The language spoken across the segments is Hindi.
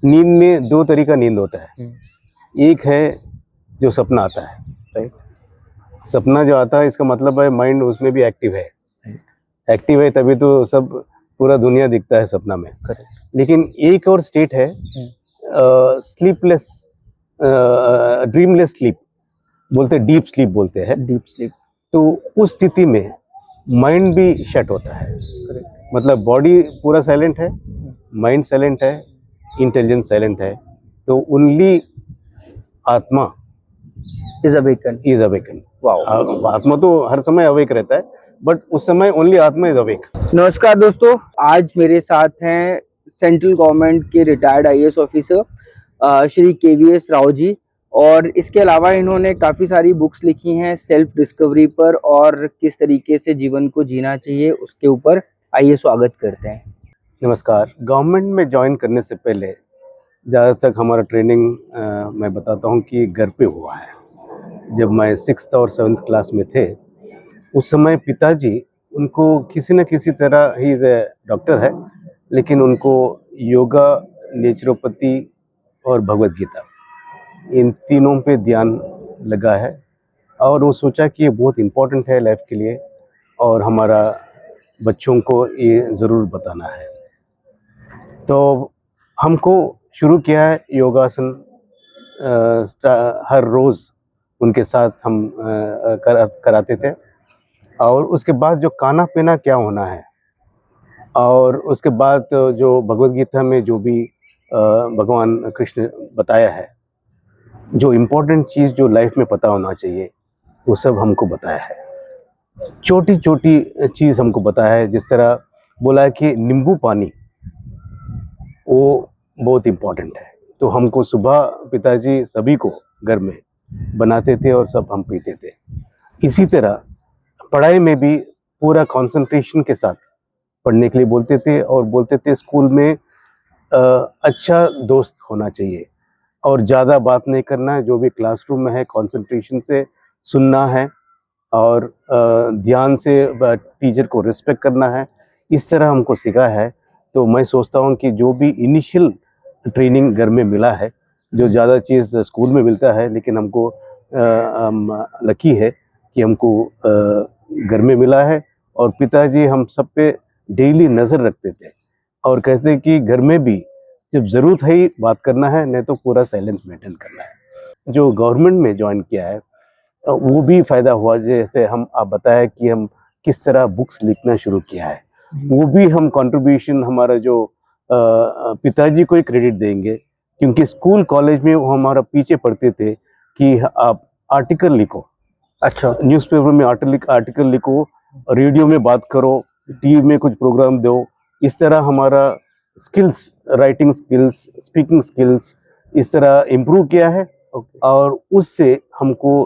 नींद में दो तरीका नींद होता है। एक है जो सपना आता है, राइट। सपना जो आता है इसका मतलब है माइंड उसमें भी एक्टिव है। एक्टिव है तभी तो सब पूरा दुनिया दिखता है सपना में। लेकिन एक और स्टेट है स्लीपलेस, ड्रीमलेस स्लीप बोलते हैं, डीप स्लीप बोलते हैं। Deep sleep. तो उस स्थिति में माइंड भी शट होता है। मतलब बॉडी पूरा साइलेंट है, माइंड साइलेंट है, इंटेलिजेंस साइलेंट है। तो ओनली आत्मा इज अवेकन। आत्मा तो हर समय अवेक रहता है, बट उस समय ओनली आत्मा इज अवेक। नमस्कार दोस्तों, आज मेरे साथ हैं सेंट्रल गवर्नमेंट के retired IAS officer Shri KVS Rao ji. और इसके अलावा इन्होंने काफ़ी सारी बुक्स लिखी हैं सेल्फ डिस्कवरी पर और किस तरीके से जीवन को जीना चाहिए उसके ऊपर। आइए स्वागत करते हैं। नमस्कार। गवर्नमेंट में ज्वाइन करने से पहले ज़्यादा तक हमारा ट्रेनिंग मैं बताता हूँ कि घर पे हुआ है। जब मैं 6th और 7th क्लास में थे उस समय पिताजी उनको किसी न किसी तरह, ही डॉक्टर है, लेकिन उनको योगा, नेचुरोपैथी और भगवत गीता, इन तीनों पे ध्यान लगा है। और वो सोचा कि ये बहुत इम्पोर्टेंट है लाइफ के लिए और हमारा बच्चों को ये ज़रूर बताना है। तो हमको शुरू किया है योगासन। हर रोज़ उनके साथ हम कराते थे। और उसके बाद जो खाना पीना क्या होना है, और उसके बाद जो भगवत गीता में जो भी भगवान कृष्ण बताया है, जो इम्पोर्टेंट चीज़ जो लाइफ में पता होना चाहिए वो सब हमको बताया है। छोटी छोटी चीज़ हमको बताया है। जिस तरह बोला है कि नींबू पानी वो बहुत इम्पोर्टेंट है। तो हमको सुबह पिताजी सभी को घर में बनाते थे और सब हम पीते थे। इसी तरह पढ़ाई में भी पूरा कंसंट्रेशन के साथ पढ़ने के लिए बोलते थे और बोलते थे स्कूल में अच्छा दोस्त होना चाहिए और ज़्यादा बात नहीं करना है। जो भी क्लासरूम में है कंसंट्रेशन से सुनना है और ध्यान से टीचर को रिस्पेक्ट करना है। इस तरह हमको सिखाया है। तो मैं सोचता हूँ कि जो भी इनिशियल ट्रेनिंग घर में मिला है, जो ज़्यादा चीज़ स्कूल में मिलता है, लेकिन हमको लकी है कि हमको घर में मिला है। और पिताजी हम सब पे डेली नज़र रखते थे और कहते कि घर में भी जब ज़रूरत है बात करना है, नहीं तो पूरा साइलेंस मेंटेन करना है। जो गवर्नमेंट में ज्वाइन किया है वो भी फ़ायदा हुआ। जैसे आप बताया कि हम किस तरह बुक्स लिखना शुरू किया है, वो भी हम कंट्रीब्यूशन हमारा जो पिताजी को ही क्रेडिट देंगे, क्योंकि स्कूल कॉलेज में वो हमारा पीछे पढ़ते थे कि आप आर्टिकल लिखो। अच्छा, न्यूज़पेपर में आर्टिकल लिखो, रेडियो में बात करो, टीवी में कुछ प्रोग्राम दो। इस तरह हमारा skills, writing skills, speaking skills इस तरह इम्प्रूव किया है। और उससे हमको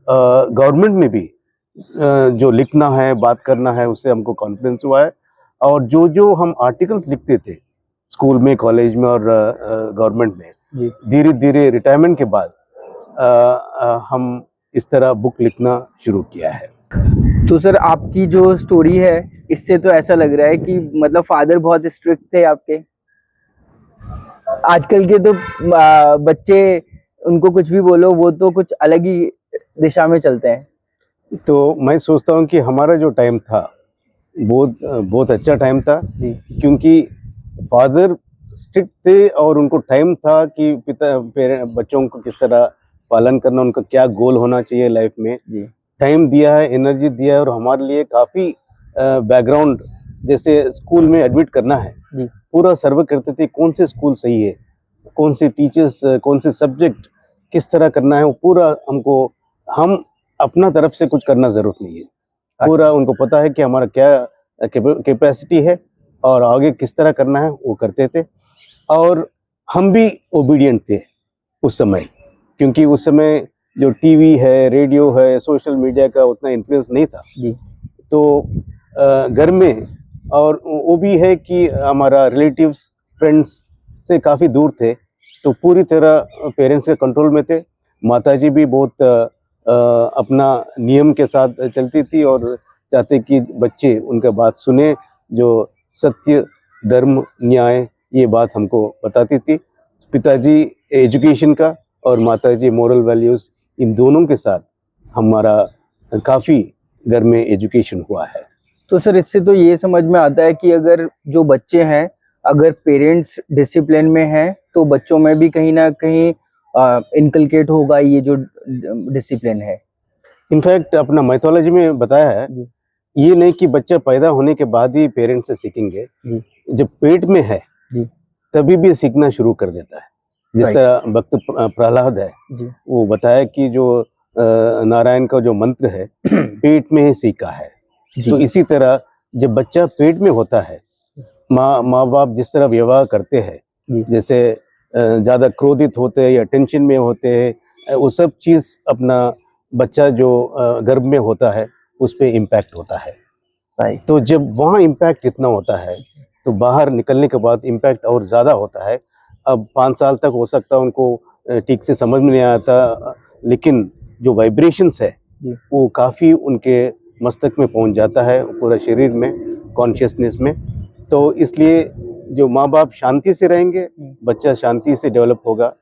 गवर्नमेंट में भी जो लिखना है, बात करना है, उससे हमको कॉन्फिडेंस हुआ है। और जो हम आर्टिकल्स लिखते थे स्कूल में, कॉलेज में और गवर्नमेंट में, धीरे धीरे रिटायरमेंट के बाद हम इस तरह बुक लिखना शुरू किया है। तो सर, आपकी जो स्टोरी है इससे तो ऐसा लग रहा है कि मतलब फादर बहुत स्ट्रिक्ट थे आपके। आजकल के तो बच्चे, उनको कुछ भी बोलो वो तो कुछ अलग ही दिशा में चलते हैं। तो मैं सोचता हूँ कि हमारा जो टाइम था बहुत अच्छा टाइम था, क्योंकि फादर स्ट्रिक्ट थे और उनको टाइम था कि बच्चों को किस तरह पालन करना, उनका क्या गोल होना चाहिए लाइफ में। टाइम दिया है, एनर्जी दिया है। और हमारे लिए काफ़ी बैकग्राउंड, जैसे स्कूल में एडमिट करना है, पूरा सर्वे करते थे कौन से स्कूल सही है, कौन से टीचर्स, कौन से सब्जेक्ट किस तरह करना है, वो पूरा हमको, हम अपना तरफ से कुछ करना ज़रूरत नहीं है। पूरा उनको पता है कि हमारा क्या कैपेसिटी है और आगे किस तरह करना है, वो करते थे। और हम भी ओबीडियंट थे उस समय, क्योंकि उस समय जो टीवी है, रेडियो है, सोशल मीडिया का उतना इन्फ्लुएंस नहीं था। तो घर में, और वो भी है कि हमारा रिलेटिव्स, फ्रेंड्स से काफ़ी दूर थे, तो पूरी तरह पेरेंट्स के कंट्रोल में थे। माताजी भी बहुत अपना नियम के साथ चलती थी और चाहते कि बच्चे उनका बात सुने, जो सत्य, धर्म, न्याय, ये बात हमको बताती थी। पिताजी एजुकेशन का और माताजी मोरल वैल्यूज़, इन दोनों के साथ हमारा काफ़ी घर में एजुकेशन हुआ है। तो सर इससे तो ये समझ में आता है कि अगर जो बच्चे हैं, अगर पेरेंट्स डिसिप्लिन में हैं तो बच्चों में भी कहीं ना कहीं इनकलकेट होगा ये जो डिसिप्लिन है। इनफैक्ट अपना माइथोलॉजी में बताया है, जी ये नहीं कि बच्चा पैदा होने के बाद ही पेरेंट्स से सीखेंगे, जी जब पेट में है जी तभी भी सीखना शुरू कर देता है। जिस Right. तरह भक्त प्रहलाद है, जी वो बताया कि जो नारायण का जो मंत्र है पेट में ही सीखा है। तो जी इसी तरह जब बच्चा पेट में होता है, माँ बाप जिस तरह व्यवहार करते हैं, जी जैसे ज़्यादा क्रोधित होते हैं या टेंशन में होते हैं, वो सब चीज़ अपना बच्चा जो गर्भ में होता है उस पर इम्पैक्ट होता है। राइट तो जब वहाँ इम्पैक्ट इतना होता है तो बाहर निकलने के बाद इम्पैक्ट और ज़्यादा होता है। अब 5 साल तक हो सकता है उनको ठीक से समझ में नहीं आता, लेकिन जो वाइब्रेशंस है जी वो काफ़ी उनके मस्तक में पहुंच जाता है, पूरा शरीर में, कॉन्शियसनेस में। तो इसलिए जो माँ बाप शांति से रहेंगे, बच्चा शांति से डेवलप होगा,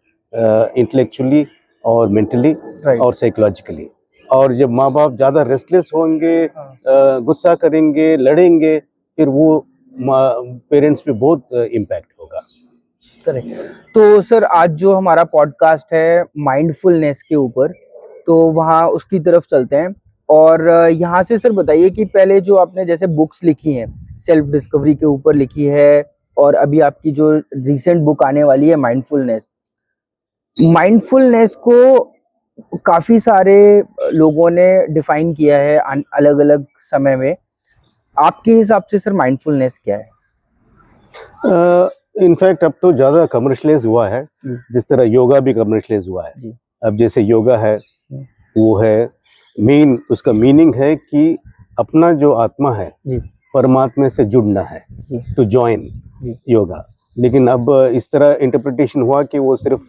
इंटेलेक्चुअली और मेंटली राइट और साइकोलॉजिकली। और जब माँ बाप ज़्यादा रेस्टलेस होंगे, गुस्सा करेंगे, लड़ेंगे, फिर वो पेरेंट्स पे बहुत इम्पैक्ट होगा। करेक्ट। तो सर आज जो हमारा पॉडकास्ट है माइंडफुलनेस के ऊपर, तो वहाँ उसकी तरफ चलते हैं। और यहाँ से सर बताइए कि पहले जो आपने जैसे बुक्स लिखी हैं सेल्फ डिस्कवरी के ऊपर लिखी है, और अभी आपकी जो रिसेंट बुक आने वाली है माइंडफुलनेस को काफी सारे लोगों ने डिफाइन किया है अलग अलग समय में। आपके हिसाब से सर माइंडफुलनेस क्या है? इनफैक्ट अब तो ज़्यादा कमर्शलाइज हुआ है, जी जिस तरह योगा भी कमर्शलाइज हुआ है। जी अब जैसे योगा है, जी वो है उसका मीनिंग है कि अपना जो आत्मा है जी परमात्मा से जुड़ना है, जी टू जॉइन जी योगा। लेकिन अब इस तरह इंटरप्रिटेशन हुआ कि वो सिर्फ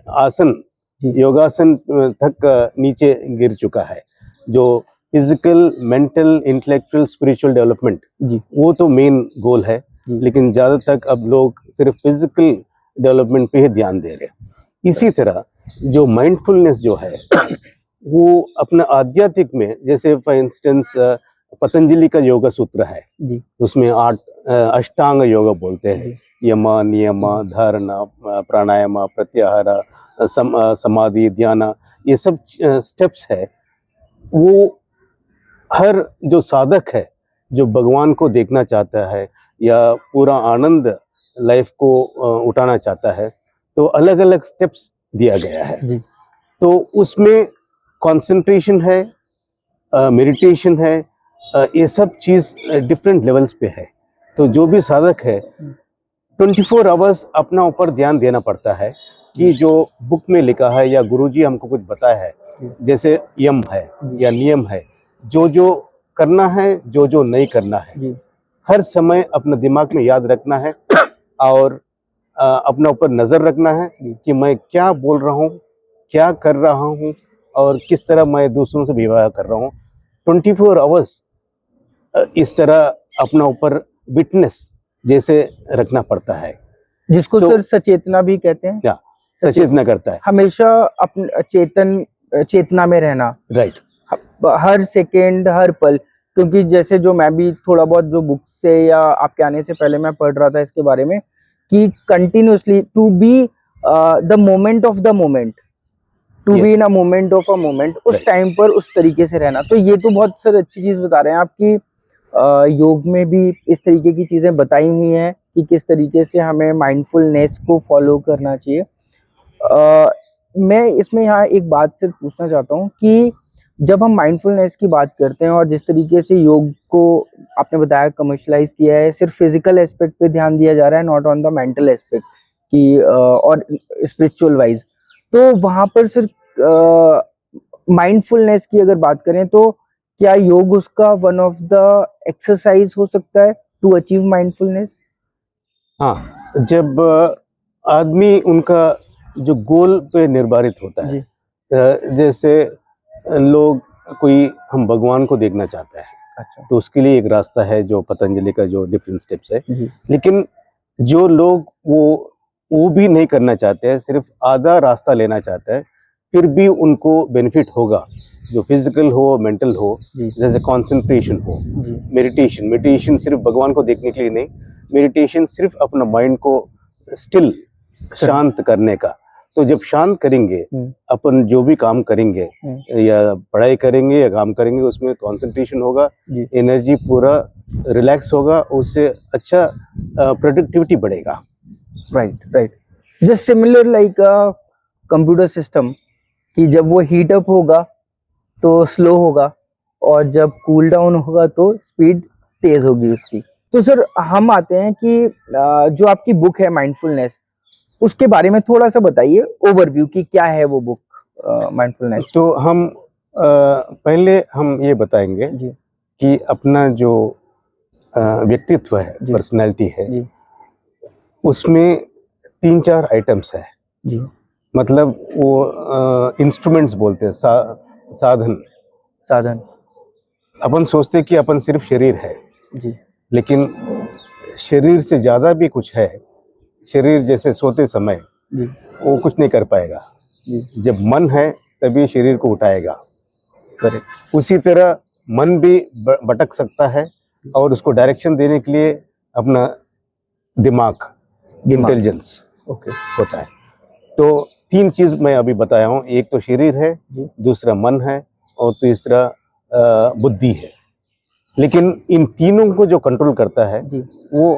आसन, जी योगासन तक नीचे गिर चुका है। जो physical, mental, intellectual, spiritual development, जी वो तो मेन गोल है, जी लेकिन ज़्यादा तक अब लोग सिर्फ फिजिकल डेवलपमेंट पे ही ध्यान दे रहे हैं। इसी तरह जो माइंडफुलनेस जो है वो अपना आध्यात्मिक में, जैसे फॉर इंस्टेंस पतंजलि का योगा सूत्र है, जी उसमें 8 अष्टांग योगा बोलते हैं, जी यम, नियम, धारणा, प्राणायाम, प्रत्याहार, समाधि, ध्यान, ये सब स्टेप्स है। वो हर जो साधक है, जो भगवान को देखना चाहता है या पूरा आनंद लाइफ को उठाना चाहता है, तो अलग अलग स्टेप्स दिया गया है। जी तो उसमें कंसंट्रेशन है, मेडिटेशन है, ये सब चीज़ डिफरेंट लेवल्स पे है। तो जो भी साधक है 24 आवर्स अपना ऊपर ध्यान देना पड़ता है कि जो बुक में लिखा है या गुरुजी हमको कुछ बताया है, जैसे यम है या नियम है, जो जो करना है, जो जो नहीं करना है, जी हर समय अपना दिमाग में याद रखना है और अपना ऊपर नज़र रखना है कि मैं क्या बोल रहा हूँ, क्या कर रहा हूँ और किस तरह मैं दूसरों से व्यवहार कर रहा हूँ। 24 आवर्स इस तरह अपना ऊपर विटनेस जैसे रखना पड़ता है, जिसको तो सर सचेतना भी कहते हैं। या सचेतना करता है। हमेशा अपने चेतना में रहना, राइट। हर सेकेंड हर पल। क्योंकि जैसे जो मैं भी थोड़ा बहुत जो बुक से या आपके आने से पहले मैं पढ़ रहा था इसके बारे में, कि continuously to be the moment of the moment, to be in a moment of a moment, उस टाइम पर उस तरीके से रहना। तो ये तो बहुत सर अच्छी चीज बता रहे हैं आपकी। योग में भी इस तरीके की चीजें बताई हुई हैं कि किस तरीके से हमें माइंडफुलनेस को फॉलो करना चाहिए। मैं इसमें यहाँ एक बात से पूछना चाहता हूँ कि जब हम माइंडफुलनेस की बात करते हैं और जिस तरीके से योग को आपने बताया कमर्शलाइज किया है, सिर्फ फिजिकल एस्पेक्ट पे ध्यान दिया जा रहा है, not on the mental aspect की और स्पिरिचुअल वाइज, तो वहाँ पर सिर्फ माइंडफुलनेस की अगर बात करें तो क्या योग उसका वन ऑफ द एक्सरसाइज हो सकता है टू अचीव माइंडफुलनेस? हाँ, जब आदमी उनका जो गोल पे निर्धारित होता है, जैसे लोग कोई हम भगवान को देखना चाहता है, अच्छा, तो उसके लिए एक रास्ता है जो पतंजलि का जो डिफरेंट स्टेप्स है। जी लेकिन जो लोग वो वो भी नहीं करना चाहते हैं, सिर्फ आधा रास्ता लेना चाहते हैं, फिर भी उनको बेनिफिट होगा, जो फिजिकल हो मेंटल हो, जी जैसे कंसंट्रेशन हो, जी मेडिटेशन सिर्फ भगवान को देखने के लिए नहीं, मेडिटेशन सिर्फ अपना माइंड को स्टिल शांत करने का। तो जब शांत करेंगे, अपन जो भी काम करेंगे या पढ़ाई करेंगे या काम करेंगे, उसमें कंसंट्रेशन होगा, जी एनर्जी पूरा रिलैक्स होगा, उससे अच्छा प्रोडक्टिविटी बढ़ेगा। Right just similar like computer system कि जब वो हीट अप होगा तो स्लो होगा और जब कूल डाउन होगा तो स्पीड तेज होगी उसकी। तो सर हम आते हैं कि जो आपकी बुक है माइंडफुलनेस, उसके बारे में थोड़ा सा बताइए ओवरव्यू कि क्या है वो बुक माइंडफुलनेस। तो हम पहले हम ये बताएंगे जी कि अपना जो व्यक्तित्व है, जी पर्सनैलिटी है, जी उसमें 3-4 आइटम्स है। जी मतलब वो इंस्ट्रूमेंट्स बोलते हैं, साधन। साधन अपन सोचते हैं कि अपन सिर्फ शरीर है, जी लेकिन शरीर से ज़्यादा भी कुछ है। शरीर जैसे सोते समय जी वो कुछ नहीं कर पाएगा, जी जब मन है तभी शरीर को उठाएगा। करेक्ट उसी तरह मन भी भटक सकता है, और उसको डायरेक्शन देने के लिए अपना दिमाग, इंटेलिजेंस ओके होता है। तो 3 चीज़ मैं अभी बताया हूँ, एक तो शरीर है, जी दूसरा मन है, और तीसरा बुद्धि है। लेकिन इन तीनों को जो कंट्रोल करता है जी वो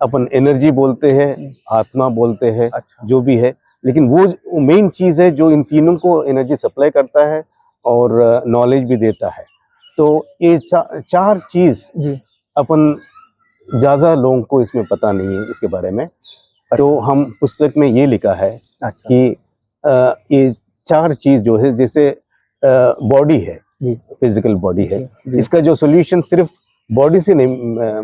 अपन एनर्जी बोलते हैं, आत्मा बोलते हैं, अच्छा जो भी है। लेकिन वो मेन चीज़ है जो इन तीनों को एनर्जी सप्लाई करता है और नॉलेज भी देता है। तो ये 4 चीज़ जी अपन ज़्यादा लोगों को इसमें पता नहीं है इसके बारे में। तो हम पुस्तक में ये लिखा है अच्छा कि ये 4 चीज़ जो है, जैसे बॉडी है, जी फिजिकल बॉडी है, जी इसका जो सॉल्यूशन सिर्फ बॉडी से नहीं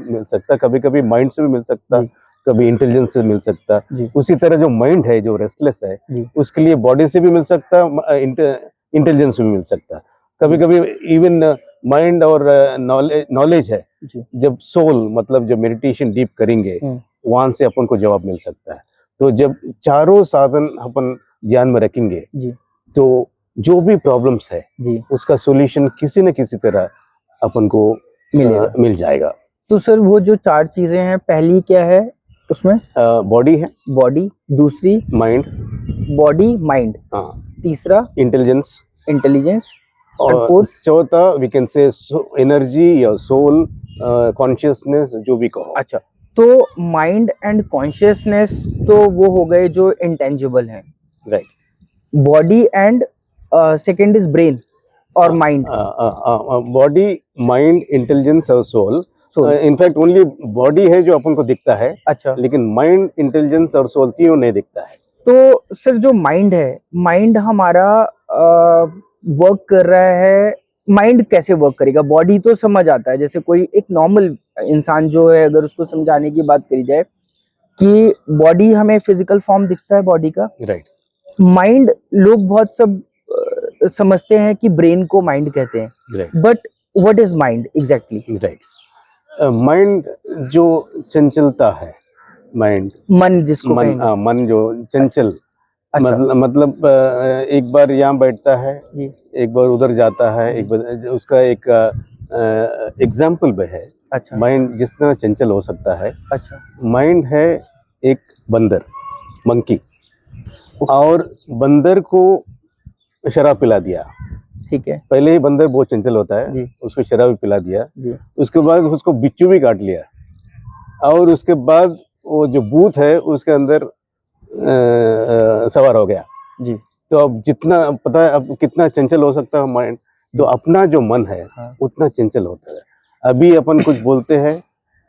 मिल सकता, कभी कभी माइंड से भी मिल सकता, जी कभी इंटेलिजेंस से मिल सकता। जी उसी तरह जो माइंड है, जो रेस्टलेस है, जी उसके लिए बॉडी से भी मिल सकता, इंटेलिजेंस से भी मिल सकता। कभी कभी इवन माइंड और नॉलेज है, जी जब सोल मतलब जब मेडिटेशन डीप करेंगे, वहां से अपन को जवाब मिल सकता है। तो जब चारों साधन अपन ध्यान में रखेंगे, जी तो जो भी प्रॉब्लम्स है जी उसका सॉल्यूशन किसी न किसी तरह अपन को मिलेगा। मिल जाएगा। तो सर वो जो 4 चीजें हैं, पहली क्या है उसमें? बॉडी है, बॉडी, दूसरी माइंड, बॉडी माइंड, हाँ, तीसरा इंटेलिजेंस, इंटेलिजेंस एंड और फोर्थ चौथा वी कैन से एनर्जी या सोल, कॉन्शियसनेस, जो भी कहो। अच्छा, तो माइंड एंड कॉन्शियसनेस तो वो हो गए जो इंटेंजिबल हैं। Right. Body and second is brain और माइंड। बॉडी, माइंड, इंटेलिजेंस और soul. Soul. In fact only body है जो अपन को दिखता है, अच्छा, लेकिन माइंड, इंटेलिजेंस और सोल तीनों नहीं दिखता है। तो सर जो माइंड है, माइंड हमारा वर्क कर रहा है, माइंड कैसे वर्क करेगा? बॉडी तो समझ आता है, जैसे कोई एक नॉर्मल इंसान जो है, अगर उसको समझाने की बात करी जाए कि बॉडी हमें फिजिकल फॉर्म दिखता है बॉडी का। राइट। माइंड लोग बहुत सब समझते हैं कि ब्रेन को माइंड कहते हैं, right. But what is mind exactly? Right. Mind जो चंचलता है, माइंड, मन जिसको कहेंगे। मन जो चंचल, अच्छा मतलब एक बार यहाँ बैठता है, जी एक बार उधर जाता है, एक बार उसका एक एग्जाम्पल भी है। अच्छा माइंड जिस तरह चंचल हो सकता है, अच्छा माइंड है एक बंदर, मंकी, और बंदर को शराब पिला दिया। ठीक है पहले ही बंदर बहुत चंचल होता है, जी उसको शराब भी पिला दिया। जी उसके बाद उसको बिच्छू भी काट लिया, और उसके बाद वो जो भूत है उसके अंदर सवार हो गया। जी तो अब जितना पता है अब कितना चंचल हो सकता है माइंड, तो अपना जो मन है हाँ। उतना चंचल होता है। अभी अपन कुछ बोलते हैं,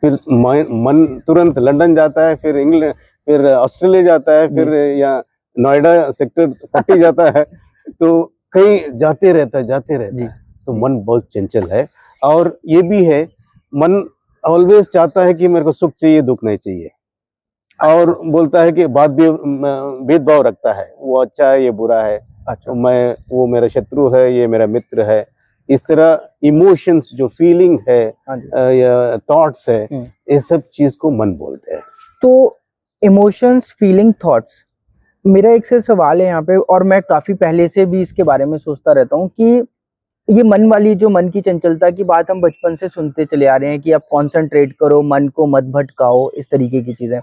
फिर मन तुरंत लंदन जाता है, फिर इंग्लैंड, फिर ऑस्ट्रेलिया जाता है, फिर या नोएडा सेक्टर 30 जाता है, तो कहीं जाते रहता है। तो मन बहुत चंचल है। और ये भी है, मन ऑलवेज चाहता है कि मेरे को सुख चाहिए, दुख नहीं चाहिए, और बोलता है कि बात भी भेदभाव रखता है, वो अच्छा है, ये बुरा है, अच्छा वो मेरा शत्रु है, ये मेरा मित्र है। इस तरह इमोशंस, जो फीलिंग है हाँ जी या थॉट्स है, ये सब चीज को मन बोलते हैं। तो इमोशंस, फीलिंग, थॉट्स। मेरा एक से सवाल है यहाँ पे, और मैं काफी पहले से भी इसके बारे में सोचता रहता हूँ कि ये मन वाली, जो मन की चंचलता की बात हम बचपन से सुनते चले आ रहे हैं कि आप कंसंट्रेट करो, मन को मत भटकाओ, इस तरीके की चीजें।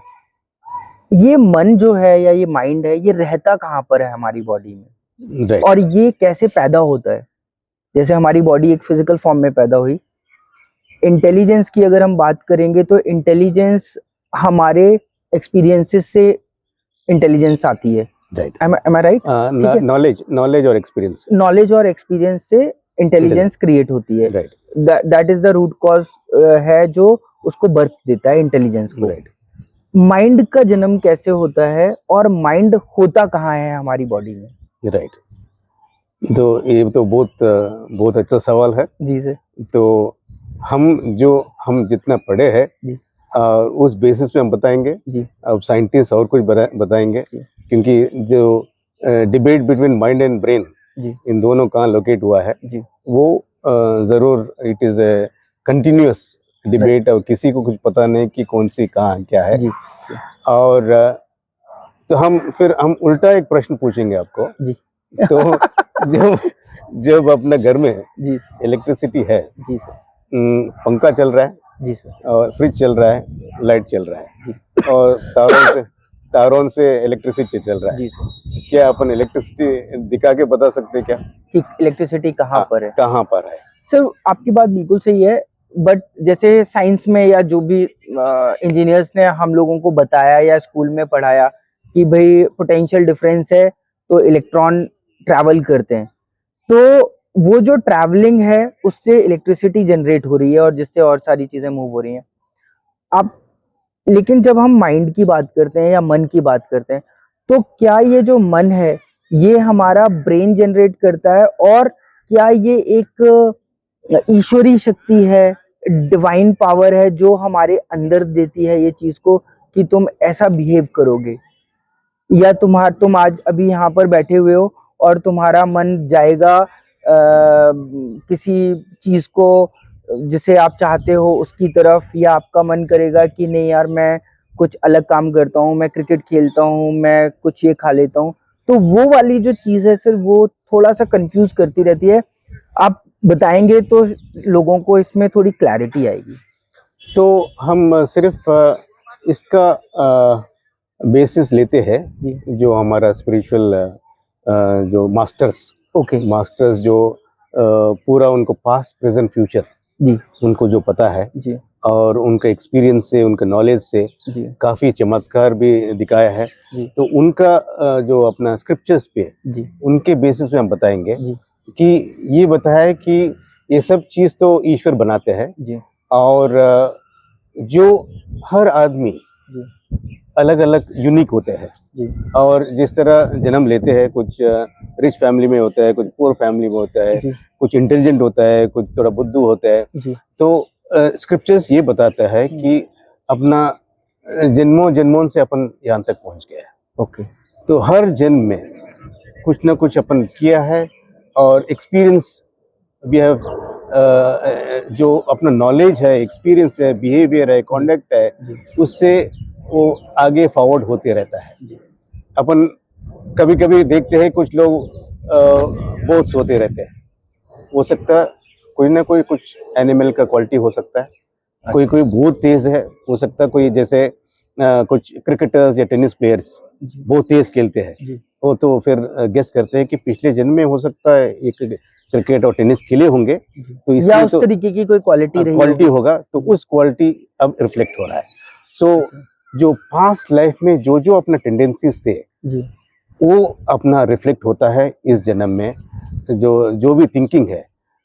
ये मन जो है या ये माइंड है, ये रहता कहाँ पर है हमारी बॉडी में, राइट। और ये कैसे पैदा होता है? जैसे हमारी बॉडी एक फिजिकल फॉर्म में पैदा हुई, इंटेलिजेंस की अगर हम बात करेंगे तो इंटेलिजेंस हमारे एक्सपीरियंसेस से इंटेलिजेंस आती है। राइट। am I right? ठीक है? नॉलेज और एक्सपीरियंस। नॉलेज और एक्सपीरियंस से इंटेलिजेंस क्रिएट होती है। Right. That is the root cause है जो उसको बर्थ देता है इंटेलिजेंस को। राइट। माइंड का जन्म कैसे होता है और माइंड होता कहाँ है हमारी बॉडी में? राइट। तो ये तो बहुत अच्छा सवाल है। जी सर। तो हम जितना पढ़े हैं जी उस बेसिस पे हम बताएंगे। जी अब साइंटिस्ट और कुछ बताएंगे, जी क्योंकि जो debate between mind and brain, जी इन दोनों कहाँ लोकेट हुआ है, जी वो ज़रूर it is a continuous debate, और किसी को कुछ पता नहीं कि कौन सी कहाँ क्या है। जी और तो हम उल्टा एक प्रश्न पूछेंगे आपको। जी तो जब अपने घर में जी इलेक्ट्रिसिटी है, जी सर। पंखा चल रहा है जी सर। और फ्रिज चल रहा है, लाइट चल रहा है, जी और तारों से इलेक्ट्रिसिटी चल रहा है, जी सर। क्या अपन इलेक्ट्रिसिटी दिखा के बता सकते हैं क्या कि इलेक्ट्रिसिटी कहाँ पर है? कहाँ पर है? सर आपकी बात बिल्कुल सही है, बट जैसे साइंस में या जो भी इंजीनियर्स ने हम लोगों को बताया या स्कूल में पढ़ाया कि भाई पोटेंशियल डिफरेंस है तो इलेक्ट्रॉन ट्रैवल करते हैं, तो वो जो ट्रैवलिंग है उससे इलेक्ट्रिसिटी जनरेट हो रही है और जिससे और सारी चीजें मूव हो रही हैं। अब लेकिन जब हम माइंड की बात करते हैं या मन की बात करते हैं, तो क्या ये जो मन है ये हमारा ब्रेन जनरेट करता है, और क्या ये एक ईश्वरी शक्ति है, डिवाइन पावर है जो हमारे अंदर देती है ये चीज को कि तुम ऐसा बिहेव करोगे, या तुम आज अभी यहाँ पर बैठे हुए हो और तुम्हारा मन जाएगा किसी चीज को जिसे आप चाहते हो उसकी तरफ, या आपका मन करेगा कि नहीं यार मैं कुछ अलग काम करता हूँ, मैं क्रिकेट खेलता हूँ, मैं कुछ ये खा लेता हूँ। तो वो वाली जो चीज है सर, वो थोड़ा सा कंफ्यूज करती रहती है। आप बताएंगे तो लोगों को इसमें थोड़ी क्लैरिटी आएगी। तो हम सिर्फ इसका बेसिस लेते हैं जो हमारा स्पिरिचुअल जो मास्टर्स जो पूरा उनको पास्ट प्रेजेंट फ्यूचर जी उनको जो पता है जी, और उनका एक्सपीरियंस से, उनका नॉलेज से जी काफ़ी चमत्कार भी दिखाया है। जी तो उनका जो अपना स्क्रिप्चर्स पे जी उनके बेसिस पे हम बताएंगे जी कि ये बताया है कि ये सब चीज़ तो ईश्वर बनाते हैं, जी और जो हर आदमी जी अलग अलग यूनिक होते हैं, जी और जिस तरह जन्म लेते हैं, कुछ रिच फैमिली में होता है, कुछ पुअर फैमिली में होता है, जी कुछ इंटेलिजेंट होता है, कुछ थोड़ा बुद्धू होता है। जी तो स्क्रिप्चर्स ये बताता है कि अपना जन्मों से अपन यहाँ तक पहुँच गया है। ओके। तो हर जन्म में कुछ ना कुछ अपन किया है, और एक्सपीरियंस वी हैव, जो अपना नॉलेज है, एक्सपीरियंस है, बिहेवियर है, कॉन्डक्ट है, जी उससे वो आगे फॉरवर्ड होते रहता है। जी अपन कभी कभी देखते हैं कुछ लोग बहुत सोते रहते हैं, हो सकता है कोई ना कोई कुछ एनिमल का क्वालिटी हो सकता है, कोई बहुत तेज है, हो सकता है कोई जैसे कुछ क्रिकेटर्स या टेनिस प्लेयर्स जी बहुत तेज खेलते हैं, जी वो तो फिर गेस करते हैं कि पिछले जन्म में हो सकता है एक क्रिकेट और टेनिस खेले होंगे, तो या इसलिए उस तो तरीके की कोई क्वालिटी रही क्वालिटी होगी। होगा, तो उस क्वालिटी अब रिफ्लेक्ट हो रहा है। सो जो पास्ट लाइफ में जो जो अपने टेंडेंसीज थे जी वो अपना रिफ्लेक्ट होता है इस जन्म में। जो भी थिंकिंग है,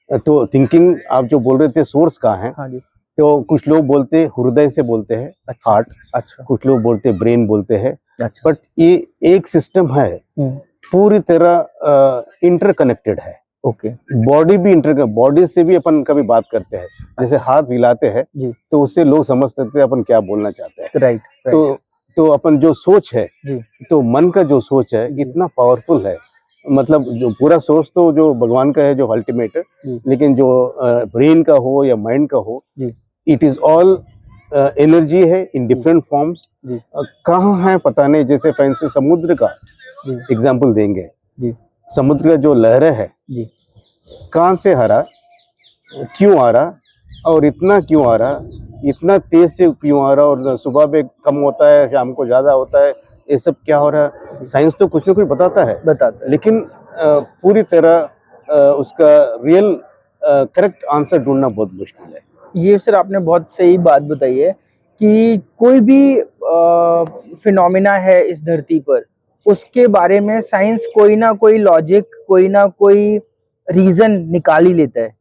तो थिंकिंग आप जो बोल रहे थे सोर्स कहाँ है, हाँ जी। तो कुछ लोग बोलते हैं हृदय से बोलते हैं, हार्ट, अच्छा कुछ लोग बोलते हैं ब्रेन बोलते हैं, अच्छा। बट ये एक सिस्टम है, पूरी तरह इंटरकनेक्टेड है। ओके बॉडी भी बॉडी से भी अपन कभी बात करते हैं, जैसे हाथ हिलाते हैं जी तो उससे लोग समझते थे अपन क्या बोलना चाहते हैं। राइट तो अपन जो सोच है, जी तो मन का जो सोच है कितना पावरफुल है, मतलब जो पूरा सोच तो जो भगवान का है, जो अल्टीमेट, जी लेकिन जो ब्रेन का हो या माइंड का हो, जी इट इज ऑल एनर्जी है इन डिफरेंट फॉर्म्स। जी कहाँ है पता नहीं, जैसे फॉर इंस्टेंस समुद्र का जी एग्जाम्पल देंगे। जी समुद्र का जो लहरें है जी कहाँ से आ रहा, क्यों आ रहा, और इतना क्यों आ रहा, इतना तेज से क्यों आ रहा, और सुबह में कम होता है शाम को ज़्यादा होता है, ये सब क्या हो रहा है। साइंस तो कुछ ना कुछ बताता है, लेकिन पूरी तरह उसका रियल करेक्ट आंसर ढूंढना बहुत मुश्किल है। ये सर आपने बहुत सही बात बताई है कि कोई भी फिनोमिना है इस धरती पर, उसके बारे में साइंस कोई ना कोई लॉजिक, कोई ना कोई रीजन निकाल ही लेता है।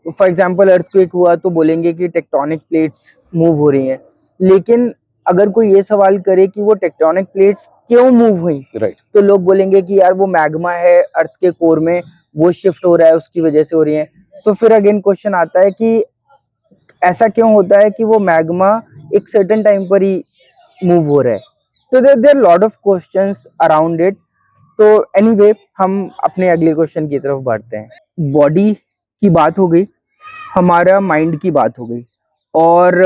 फॉर एग्जाम्पल अर्थक्वेक हुआ तो बोलेंगे कि टेक्टोनिक प्लेट्स मूव हो रही हैं, लेकिन अगर कोई ये सवाल करे कि वो टेक्टोनिक प्लेट्स क्यों मूव हुई, तो लोग बोलेंगे कि यार वो मैग्मा है अर्थ के कोर में, वो शिफ्ट हो रहा है, उसकी वजह से हो रही है। तो फिर अगेन क्वेश्चन आता है कि ऐसा क्यों होता है कि वो मैग्मा एक सर्टेन टाइम पर ही मूव हो रहा है। तो there lot of questions around it. तो एनीवे हम अपने अगले क्वेश्चन की तरफ बढ़ते हैं। बॉडी की बात हो गई, हमारा माइंड की बात हो गई, और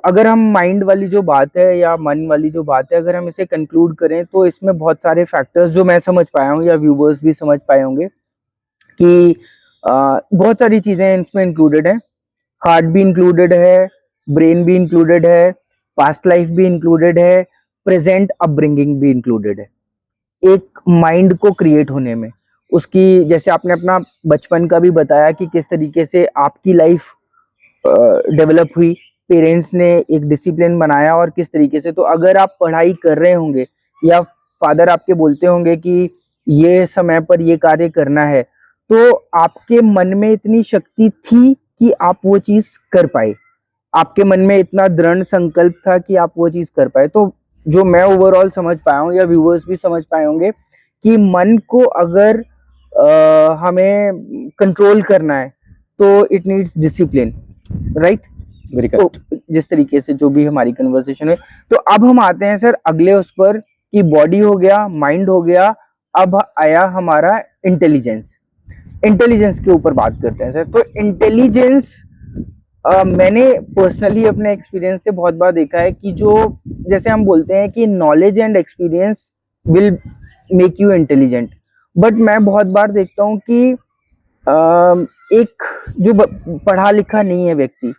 अगर हम माइंड वाली जो बात है या मन वाली जो बात है, अगर हम इसे कंक्लूड करें तो इसमें बहुत सारे फैक्टर्स जो मैं समझ पाया हूँ या व्यूवर्स भी समझ पाए होंगे कि बहुत सारी चीज़ें इसमें इंक्लूडेड है। हार्ट भी इंक्लूडेड है, ब्रेन भी इंक्लूडेड है, पास्ट लाइफ भी इंक्लूडेड है, प्रेजेंट अपब्रिंगिंग भी इंक्लूडेड है एक माइंड को क्रिएट होने में। उसकी, जैसे आपने अपना बचपन का भी बताया कि किस तरीके से आपकी लाइफ डेवलप हुई, पेरेंट्स ने एक डिसिप्लिन बनाया और किस तरीके से। तो अगर आप पढ़ाई कर रहे होंगे या फादर आपके बोलते होंगे कि ये समय पर ये कार्य करना है, तो आपके मन में इतनी शक्ति थी कि आप वो चीज कर पाए, आपके मन में इतना दृढ़ संकल्प था कि आप वो चीज कर पाए। तो जो मैं ओवरऑल समझ पाया हूँ या व्यूअर्स भी समझ पाए होंगे कि मन को अगर हमें कंट्रोल करना है तो it needs discipline, right? Very तो जिस तरीके से जो भी हमारी कन्वर्सेशन है, तो अब हम आते हैं सर अगले उस पर कि बॉडी हो गया, माइंड हो गया, अब आया हमारा इंटेलिजेंस। इंटेलिजेंस के ऊपर बात करते हैं सर। तो इंटेलिजेंस मैंने पर्सनली अपने एक्सपीरियंस से बहुत बार देखा है कि जो, जैसे हम बोलते हैं कि knowledge and experience will make you intelligent, but मैं बहुत बार देखता हूँ कि एक जो पढ़ा लिखा नहीं है व्यक्ति,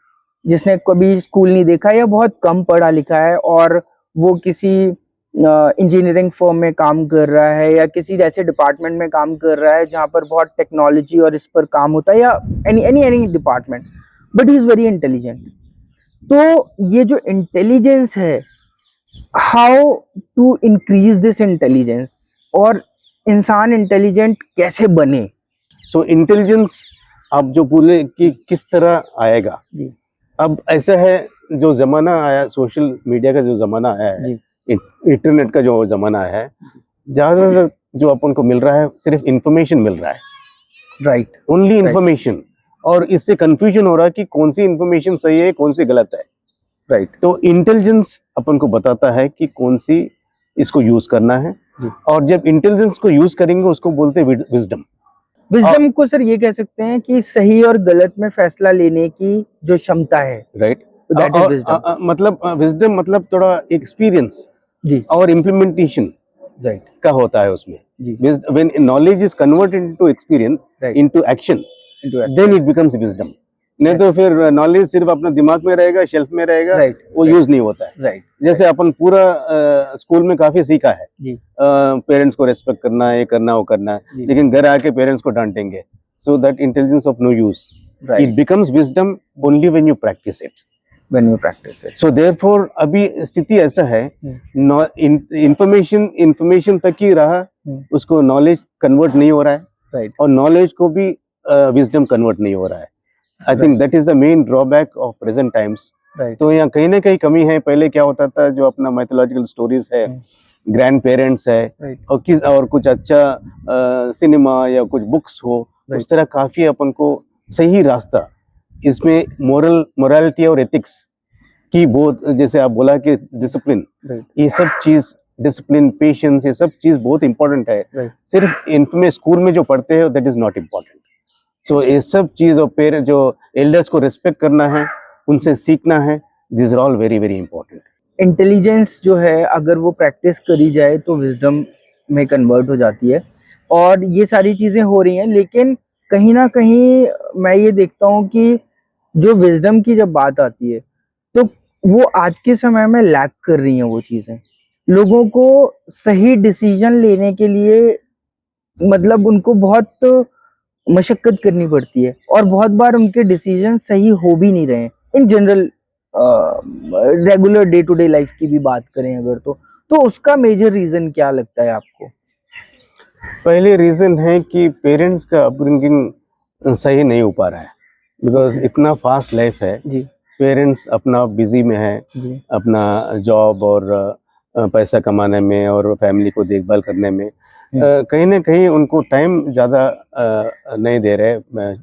जिसने कभी स्कूल नहीं देखा या बहुत कम पढ़ा लिखा है, और वो किसी इंजीनियरिंग फर्म में काम कर रहा है या किसी ऐसे डिपार्टमेंट में काम कर रहा है जहाँ पर बहुत टेक्नोलॉजी और इस पर काम होता है, या any department, but he is very intelligent. तो ये जो इंटेलिजेंस है, how to increase this intelligence, और इंसान इंटेलिजेंट कैसे बने? सो इंटेलिजेंस आप जो बोले कि किस तरह आएगा, जी अब ऐसा है, जो जमाना आया, सोशल मीडिया का जो जमाना आया है, इंटरनेट का जो जमाना है, ज्यादातर जो अपन को मिल रहा है सिर्फ इंफॉर्मेशन मिल रहा है, राइट, ओनली इंफॉर्मेशन, और इससे कंफ्यूजन हो रहा है कि कौन सी इंफॉर्मेशन सही है कौन सी गलत है, राइट। तो इंटेलिजेंस अपन को बताता है कि कौन सी इसको यूज करना है, और जब इंटेलिजेंस को यूज करेंगे उसको बोलते हैं विजडम। विजडम को सर ये कह सकते हैं कि सही और गलत में फैसला लेने की जो क्षमता है, राइट। मतलब विजडम मतलब थोड़ा एक्सपीरियंस जी और इम्प्लीमेंटेशन राइट का होता है उसमें। जी, when knowledge is converted into experience into action, then it becomes wisdom. नहीं तो फिर नॉलेज सिर्फ अपना दिमाग में रहेगा, शेल्फ में रहेगा, वो यूज नहीं होता है। राइट, जैसे अपन पूरा स्कूल में काफी सीखा है, पेरेंट्स को रेस्पेक्ट करना, ये करना, वो करना, लेकिन घर आके पेरेंट्स को डांटेंगे, so that intelligence of no use. It becomes wisdom only when you practise it, when you practice it. So therefore अभी स्थिति ऐसा है, इंफॉर्मेशन तक ही रहा, उसको नॉलेज कन्वर्ट नहीं हो रहा है, राइट, और नॉलेज को भी विजडम कन्वर्ट नहीं हो रहा है। आई think that is the main drawback of present times. तो यहाँ कहीं ना कहीं कमी है। पहले क्या होता था, जो अपना माइथोलॉजिकल स्टोरीज है, ग्रैंड पेरेंट्स है, और कुछ अच्छा सिनेमा या कुछ बुक्स हो, उस तरह काफी अपन को सही रास्ता, इसमें मोरालिटी और एथिक्स की बहुत, जैसे आप बोला कि डिसिप्लिन, ये सब चीज, डिसिप्लिन, पेशेंस, ये सब चीज बहुत इंपॉर्टेंट है। सिर्फ इनमें स्कूल में जो पढ़ते हैं दैट इज नॉट इम्पोर्टेंट। सो ये सब चीज, और पेरेंट जो एल्डर्स को रिस्पेक्ट करना है, उनसे सीखना है, these are all very very important. Intelligence जो है अगर वो प्रैक्टिस करी जाए तो विजडम में कन्वर्ट हो जाती है, और ये सारी चीज़ें हो रही हैं। लेकिन कहीं ना कहीं मैं ये देखता हूँ कि जो विजडम की जब बात आती है तो वो आज के समय में लैक कर रही हैं वो चीज़ें। लोगों को सही डिसीजन लेने के लिए मतलब उनको बहुत मशक्कत करनी पड़ती है, और बहुत बार उनके डिसीजन सही हो भी नहीं रहे हैं। In general regular day to day life की भी बात करें अगर तो उसका मेजर रीजन क्या लगता है आपको? पहले रीजन है कि पेरेंट्स का अपब्रिंगिंग सही नहीं हो पा रहा है, बिकॉज इतना फास्ट लाइफ है। जी पेरेंट्स अपना बिजी में है, जी अपना जॉब और पैसा कमाने में और फैमिली को देखभाल करने में कहीं ना कहीं उनको टाइम ज़्यादा नहीं दे रहे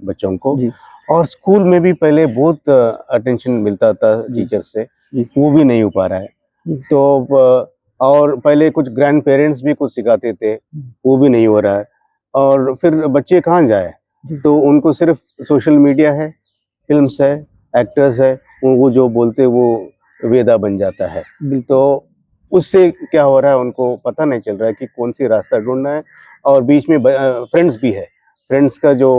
बच्चों को। जी और स्कूल में भी पहले बहुत अटेंशन मिलता था टीचर से, जी वो भी नहीं हो पा रहा है। जी तो और पहले कुछ ग्रैंड पेरेंट्स भी कुछ सिखाते थे, वो भी नहीं हो रहा है। और फिर बच्चे कहाँ जाए, तो उनको सिर्फ सोशल मीडिया है, फिल्म्स है, एक्टर्स है, वो जो बोलते वो वेदा बन जाता है। तो उससे क्या हो रहा है, उनको पता नहीं चल रहा है कि कौन सी रास्ता ढूंढना है। और बीच में फ्रेंड्स भी है, फ्रेंड्स का जो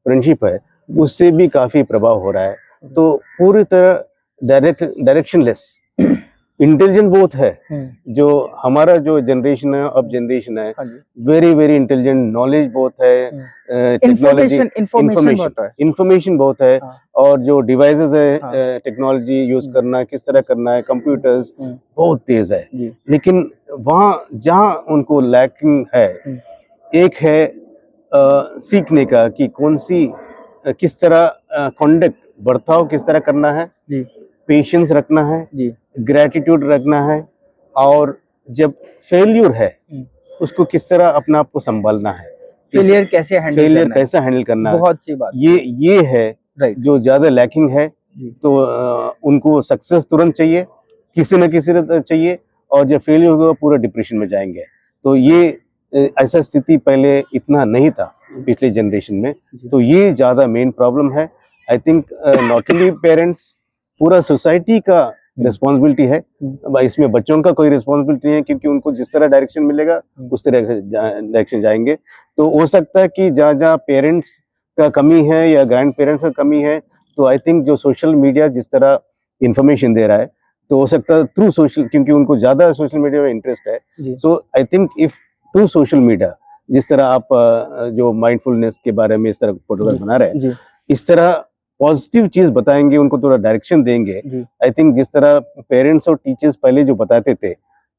फ्रेंडशिप है उससे भी काफ़ी प्रभाव हो रहा है। तो पूरी तरह डायरेक्शनलेस। इंटेलिजेंट बहुत है, जो हमारा जो जनरेशन है, अब जनरेशन है, वेरी वेरी इंटेलिजेंट, नॉलेज बहुत है, टेक्नोलॉजी इंफॉर्मेशन बहुत है। और जो डिवाइसेस है, टेक्नोलॉजी यूज करना, किस तरह करना है, कंप्यूटर्स बहुत तेज है। लेकिन वहाँ जहाँ उनको लैकिंग है, एक है सीखने का कि कौन सी किस तरह कॉन्डक्ट, बर्ताव किस तरह करना है, पेशेंस रखना है, ग्रेटिट्यूड रखना है, और जब फेल्यूर है उसको किस तरह अपने आप को संभालना है, फेलियर कैसे हैंडल करना है। बहुत सी बात ये है जो ज्यादा लैकिंग है। तो उनको सक्सेस तुरंत चाहिए, किसी न किसी तरह चाहिए, और जब फेलियर होगा पूरा डिप्रेशन में जाएंगे। तो ये ऐसा स्थिति पहले इतना नहीं था पिछले जनरेशन में। तो ये ज्यादा मेन प्रॉब्लम है। I think not only parents, पूरा सोसाइटी का रिस्पॉन्सिबिलिटी है। इसमें बच्चों का कोई रिस्पॉन्सिबिलिटी नहीं है, क्योंकि उनको जिस तरह डायरेक्शन मिलेगा उस तरह डायरेक्शन जाएंगे। तो हो सकता है कि जहाँ जहाँ पेरेंट्स का कमी है या ग्रैंड पेरेंट्स का कमी है, तो आई थिंक जो सोशल मीडिया जिस तरह इंफॉर्मेशन दे रहा है, तो हो सकता है थ्रू सोशल, क्योंकि उनको ज़्यादा सोशल मीडिया में इंटरेस्ट है। So I think if through social media, जिस तरह आप जो माइंडफुलनेस के बारे में इस तरह फोटोग्राफ बना रहे हैं, इस तरह पॉजिटिव चीज बताएंगे, उनको थोड़ा डायरेक्शन देंगे। आई थिंक जिस तरह पेरेंट्स और टीचर्स पहले जो बताते थे,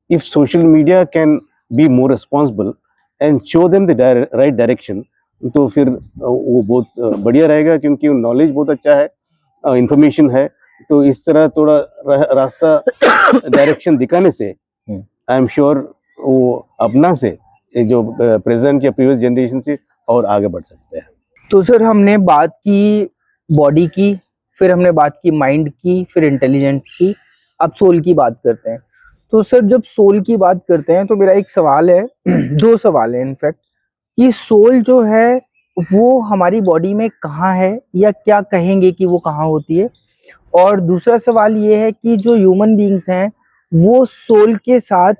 if social media can be more responsible and show them the right direction, तो फिर वो बहुत बढ़िया रहेगा, क्योंकि नॉलेज बहुत अच्छा है, इंफॉर्मेशन है। तो इस तरह थोड़ा रास्ता डायरेक्शन दिखाने से आई एम श्योर वो अपना से जो प्रेजेंट या प्रीवियस जनरेशन से और आगे बढ़ सकते हैं। तो सर हमने बात की बॉडी की, फिर हमने बात की माइंड की, फिर इंटेलिजेंस की, अब सोल की बात करते हैं। तो सर जब सोल की बात करते हैं तो मेरा एक सवाल है, दो सवाल है इनफैक्ट, कि सोल जो है वो हमारी बॉडी में कहाँ है, या क्या कहेंगे कि वो कहाँ होती है? और दूसरा सवाल ये है कि जो ह्यूमन बीइंग्स हैं वो सोल के साथ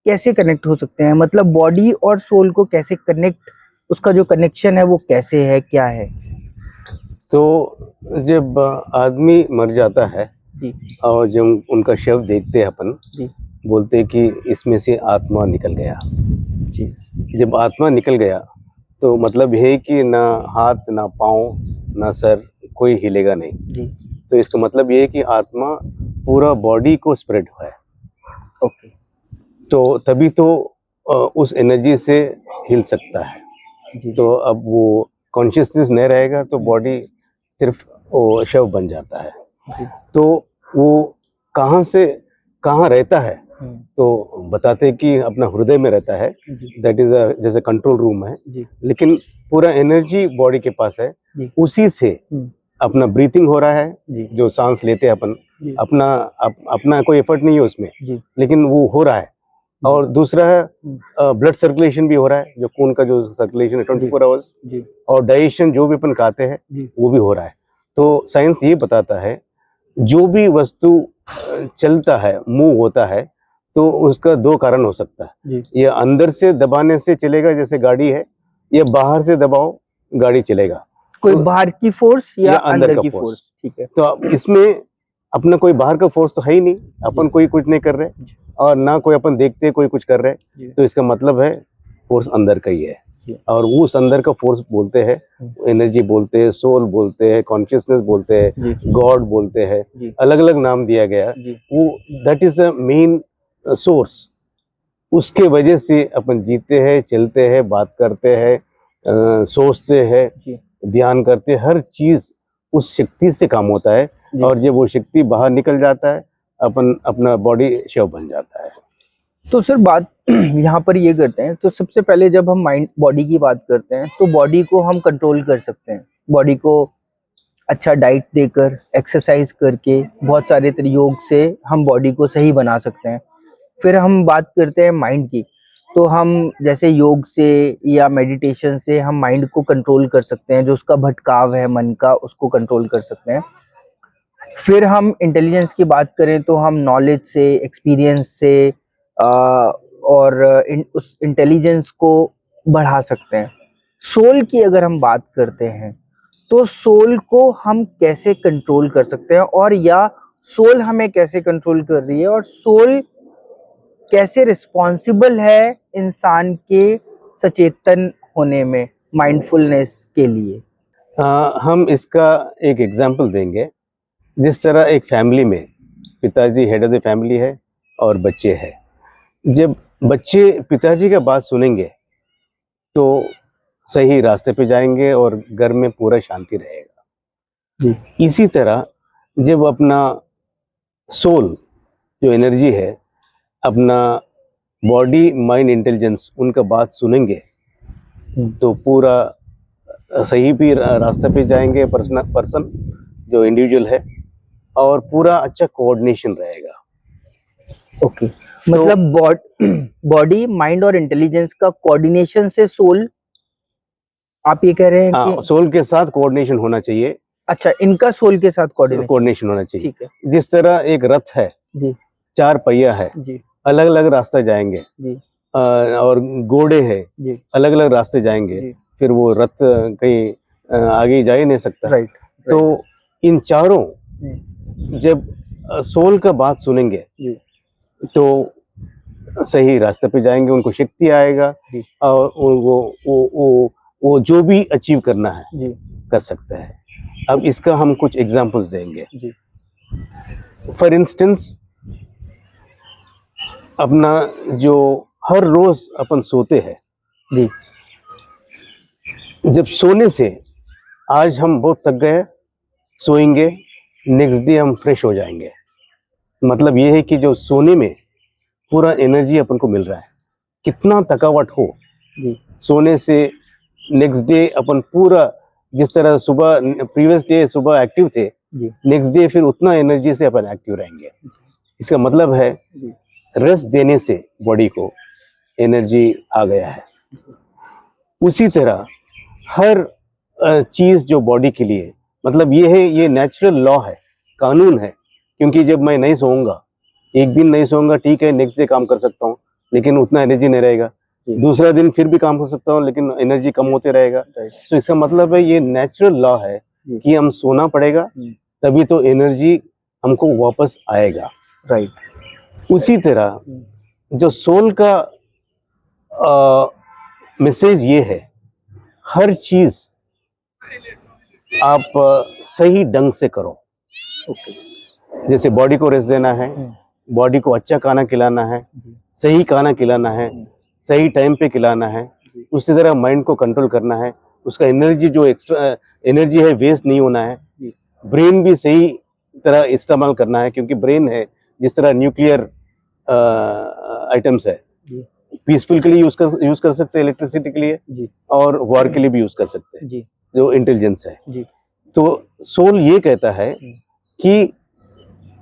कैसे कनेक्ट हो सकते हैं, मतलब बॉडी और सोल को कैसे कनेक्ट, उसका जो कनेक्शन है वो कैसे है, क्या है? तो जब आदमी मर जाता है और जब उनका शव देखते हैं अपन, बोलते हैं कि इसमें से आत्मा निकल गया। जब आत्मा निकल गया तो मतलब है कि ना हाथ, ना पाँव, ना सर, कोई हिलेगा नहीं। तो इसका मतलब ये है कि आत्मा पूरा बॉडी को स्प्रेड हुआ है। ओके। तो तभी तो उस एनर्जी से हिल सकता है। तो अब वो कॉन्शियसनेस नहीं रहेगा तो बॉडी सिर्फ वो शव बन जाता है। तो वो कहाँ से कहाँ रहता है, तो बताते कि अपना हृदय में रहता है, दैट इज जैसे कंट्रोल रूम है। लेकिन पूरा एनर्जी बॉडी के पास है, उसी से अपना ब्रीथिंग हो रहा है, जो सांस लेते हैं अपन, अपना कोई एफर्ट नहीं है उसमें, लेकिन वो हो रहा है। और दूसरा है ब्लड सर्कुलेशन भी हो रहा है, जो खून का जो सर्कुलेशन है 24 आवर्स, और डाइजेशन जो भी अपन खाते हैं वो भी हो रहा है। तो साइंस ये बताता है जो भी वस्तु चलता है, मूव होता है, तो उसका दो कारण हो सकता है। जी ये अंदर से दबाने से चलेगा, जैसे गाड़ी है, या बाहर से दबाओ गाड़ी चलेगा। कोई तो बाहर की फोर्स या अंदर अंदर का की फोर्स। फोर्स, ठीक है। तो अब इसमें अपना कोई बाहर का फोर्स तो है ही नहीं, अपन जी। कोई कुछ नहीं कर रहे, जी। और ना कोई अपन देखते कोई कुछ कर रहे, जी। तो इसका मतलब है फोर्स अंदर का ही है। जी। और वो उस अंदर का फोर्स बोलते हैं, एनर्जी बोलते हैं, सोल बोलते हैं, कॉन्शियसनेस बोलते हैं, जी। गॉड बोलते हैं, जी। अलग अलग नाम दिया गया। जी। वो that is the main source. उसके वजह से अपन जीते हैं, चलते हैं, बात करते हैं, सोचते हैं, जी। ध्यान करते हैं, हर चीज उस शक्ति से काम होता है। जी। और जब वो शक्ति बाहर निकल जाता है, अपन अपना बॉडी शव बन जाता है। तो सर बात यहाँ पर ये करते हैं, तो सबसे पहले जब हम माइंड बॉडी की बात करते हैं, तो बॉडी को हम कंट्रोल कर सकते हैं। बॉडी को अच्छा डाइट देकर, एक्सरसाइज करके, बहुत सारे योग से हम बॉडी को सही बना सकते हैं। फिर हम बात करते हैं माइंड की, तो हम जैसे योग से या मेडिटेशन से हम माइंड को कंट्रोल कर सकते हैं, जो उसका भटकाव है मन का, उसको कंट्रोल कर सकते हैं। फिर हम इंटेलिजेंस की बात करें तो हम नॉलेज से, एक्सपीरियंस से और उस इंटेलिजेंस को बढ़ा सकते हैं। सोल की अगर हम बात करते हैं, तो सोल को हम कैसे कंट्रोल कर सकते हैं, और या सोल हमें कैसे कंट्रोल कर रही है, और सोल कैसे रिस्पॉन्सिबल है इंसान के सचेतन होने में, माइंडफुलनेस के लिए। हम इसका एक एग्जाम्पल देंगे। जिस तरह एक फैमिली में पिताजी हेड ऑफ द फैमिली है और बच्चे हैं। जब बच्चे पिताजी का बात सुनेंगे तो सही रास्ते पे जाएंगे और घर में पूरा शांति रहेगा। जी। इसी तरह जब अपना सोल जो एनर्जी है, अपना बॉडी माइंड इंटेलिजेंस उनका बात सुनेंगे, तो पूरा सही भी रास्ते पे जाएंगे पर्सन जो इंडिविजुअल है, और पूरा अच्छा कोऑर्डिनेशन रहेगा। ओके, मतलब बॉडी माइंड और इंटेलिजेंस का कोऑर्डिनेशन से सोल, आप ये कह रहे हैं हाँ, कि सोल के साथ कोऑर्डिनेशन होना चाहिए। अच्छा, इनका सोल के साथ कोऑर्डिनेशन होना चाहिए। ठीक है। जिस तरह एक रथ है, जी। 4 पहिया है, जी। अलग अलग रास्ते जाएंगे। जी। और घोड़े है, जी। अलग अलग रास्ते जाएंगे। जी। फिर वो रथ कहीं आगे जा ही नहीं सकता। राइट। तो इन चारों जी। जब सोल का बात सुनेंगे जी। तो सही रास्ते पे जाएंगे, उनको शक्ति आएगा, जी। और वो जो भी अचीव करना है जी। कर सकते हैं। अब इसका हम कुछ एग्जांपल्स देंगे। जी। फॉर इंस्टेंस, अपना जो हर रोज अपन सोते हैं, जी। जब सोने से आज हम बहुत थक गए, सोएंगे, नेक्स्ट डे हम फ्रेश हो जाएंगे। मतलब ये है कि जो सोने में पूरा एनर्जी अपन को मिल रहा है, कितना थकावट हो, जी। सोने से नेक्स्ट डे अपन पूरा, जिस तरह सुबह प्रीवियस डे सुबह एक्टिव थे, जी। नेक्स्ट डे फिर उतना एनर्जी से अपन एक्टिव रहेंगे। इसका मतलब है रेस्ट देने से बॉडी को एनर्जी आ गया है। उसी तरह हर चीज जो बॉडी के लिए, मतलब ये है, ये नेचुरल लॉ है, कानून है। क्योंकि जब मैं नहीं सोऊंगा, एक दिन नहीं सोऊंगा, ठीक है, नेक्स्ट डे काम कर सकता हूँ, लेकिन उतना एनर्जी नहीं रहेगा। दूसरा दिन फिर भी काम कर सकता हूँ, लेकिन एनर्जी कम होते रहेगा। तो इसका मतलब है ये नेचुरल लॉ है कि हम सोना पड़ेगा, तभी तो एनर्जी हमको वापस आएगा। राइट। उसी तरह जो सोल का मैसेज ये है, हर चीज आप सही ढंग से करो। जैसे बॉडी को रेस्ट देना है, बॉडी को अच्छा खाना खिलाना है, सही खाना खिलाना है, सही टाइम पे खिलाना है। उसी तरह माइंड को कंट्रोल करना है, उसका एनर्जी जो एक्स्ट्रा एनर्जी है वेस्ट नहीं होना है। ब्रेन भी सही तरह इस्तेमाल करना है, क्योंकि ब्रेन है जिस तरह न्यूक्लियर आइटम्स है, पीसफुल के लिए यूज कर सकते हैं, इलेक्ट्रिसिटी के लिए जी। और वॉर के लिए भी यूज कर सकते हैं जी। जो इंटेलिजेंस है जी। तो सोल ये कहता है कि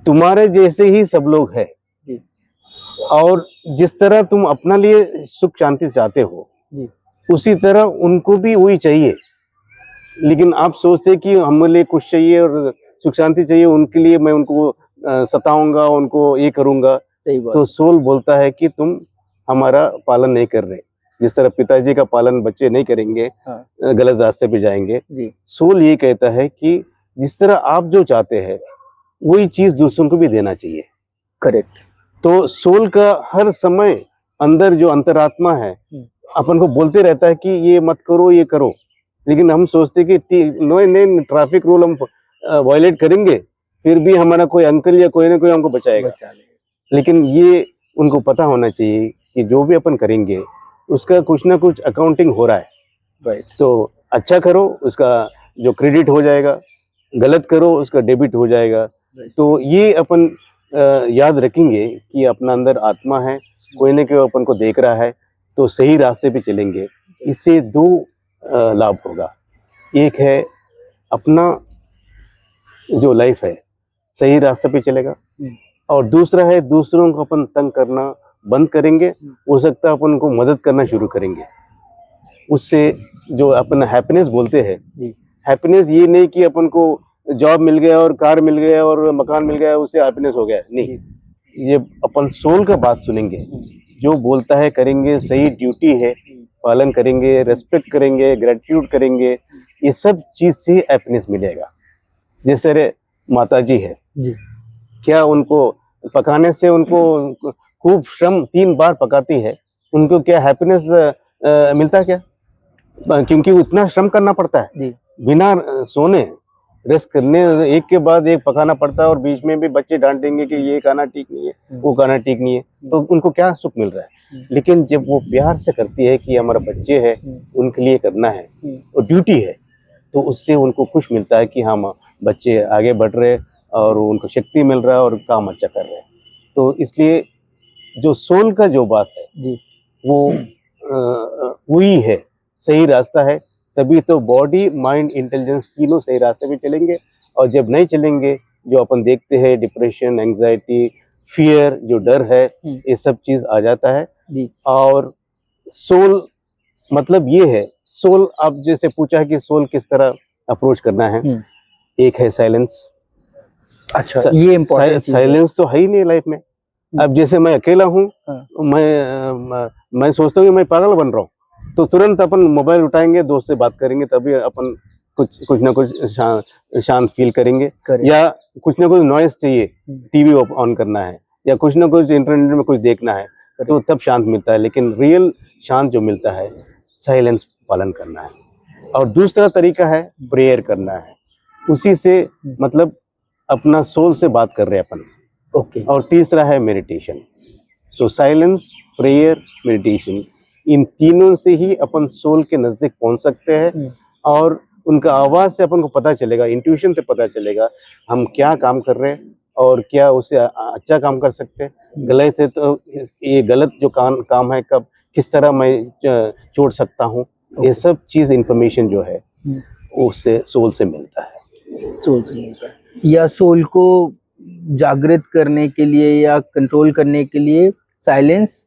तुम्हारे जैसे ही सब लोग हैं, और जिस तरह तुम अपना लिए सुख शांति चाहते हो, उसी तरह उनको भी वही चाहिए। लेकिन आप सोचते कि हमारे लिए कुछ चाहिए और सुख शांति चाहिए, उनके लिए मैं उनको सताऊंगा, उनको ये करूंगा, सही बात। तो सोल बोलता है कि तुम हमारा पालन नहीं कर रहे। जिस तरह पिताजी का पालन बच्चे नहीं करेंगे, हाँ। गलत रास्ते पे जाएंगे, जी। सोल ये कहता है कि जिस तरह आप जो चाहते हैं वही चीज दूसरों को भी देना चाहिए। करेक्ट। तो सोल का हर समय अंदर जो अंतरात्मा है अपन को बोलते रहता है कि ये मत करो, ये करो, लेकिन हम सोचते कि नए ट्रैफिक रूल हम वायलेट करेंगे, फिर भी हमारा कोई अंकल या कोई ना कोई हमको बचाएगा। लेकिन ये उनको पता होना चाहिए कि जो भी अपन करेंगे उसका कुछ ना कुछ अकाउंटिंग हो रहा है। राइट। तो अच्छा करो, उसका जो क्रेडिट हो जाएगा, गलत करो उसका डेबिट हो जाएगा। तो ये अपन याद रखेंगे कि अपना अंदर आत्मा है, कोई ना कोई अपन को देख रहा है, तो सही रास्ते पे चलेंगे। इससे दो लाभ होगा। एक है अपना जो लाइफ है सही रास्ते पे चलेगा, और दूसरा है दूसरों को अपन तंग करना बंद करेंगे, हो सकता है अपन को मदद करना शुरू करेंगे। उससे जो अपन हैप्पीनेस बोलते हैं, हैप्पीनेस ये नहीं कि अपन को जॉब मिल गया और कार मिल गया और मकान मिल गया उससे हैप्पीनेस हो गया, नहीं। ये अपन सोल का बात सुनेंगे, जो बोलता है करेंगे, सही ड्यूटी है पालन करेंगे, रेस्पेक्ट करेंगे, ग्रेटिट्यूड करेंगे, ये सब चीज से हैप्पीनेस मिलेगा। जैसे माता जी है जी। क्या उनको पकाने से उनको खूब श्रम 3 बार पकाती है, उनको क्या हैप्पीनेस मिलता क्या? क्योंकि उतना श्रम करना पड़ता है जी। बिना सोने रेस्ट करने, एक के बाद एक पकाना पड़ता है, और बीच में भी बच्चे डांटेंगे कि ये खाना ठीक नहीं है, वो खाना ठीक नहीं है, तो उनको क्या सुख मिल रहा है? लेकिन जब वो प्यार से करती है कि हमारा बच्चे है, उनके लिए करना है और ड्यूटी है, तो उससे उनको खुश मिलता है कि हाँ बच्चे आगे बढ़ रहे और उनको शक्ति मिल रहा है और काम अच्छा कर रहे हैं। तो इसलिए जो सोल का जो बात है जी, वो वही है, सही रास्ता है। तभी तो बॉडी माइंड इंटेलिजेंस तीनों सही रास्ते पे चलेंगे। और जब नहीं चलेंगे, जो अपन देखते हैं डिप्रेशन, एंजाइटी, फियर, जो डर है, ये सब चीज आ जाता है जी। और सोल मतलब ये है, सोल आप जैसे पूछा है कि सोल किस तरह अप्रोच करना है, एक है साइलेंस। अच्छा, ये इम्पोर्टेंट साइलेंस तो है ही नहीं लाइफ में। अब जैसे मैं अकेला हूँ, मैं सोचता हूँ कि मैं पागल बन रहा हूँ, तो तुरंत अपन मोबाइल उठाएंगे, दोस्त से बात करेंगे, तभी अपन कुछ ना कुछ शांत फील करेंगे। या कुछ ना कुछ नॉइस चाहिए, टीवी ऑन करना है या कुछ ना कुछ इंटरनेट में कुछ देखना है, तो तब शांत मिलता है। लेकिन रियल शांत जो मिलता है, साइलेंस पालन करना है। और दूसरा तरीका है प्रेयर करना है, उसी से मतलब अपना सोल से बात कर रहे हैं अपन। ओके। और तीसरा है मेडिटेशन। सो साइलेंस, प्रेयर, मेडिटेशन, इन तीनों से ही अपन सोल के नजदीक पहुंच सकते हैं। और उनका आवाज से अपन को पता चलेगा, इंट्यूशन से पता चलेगा हम क्या काम कर रहे हैं और क्या उससे अच्छा काम कर सकते हैं। गलत है तो ये गलत जो काम है, कब किस तरह मैं छोड़ सकता हूँ, ये सब चीज इंफॉर्मेशन जो है उससे सोल से मिलता है। सोल से मिलता है, या सोल को जागृत करने के लिए या कंट्रोल करने के लिए साइलेंस,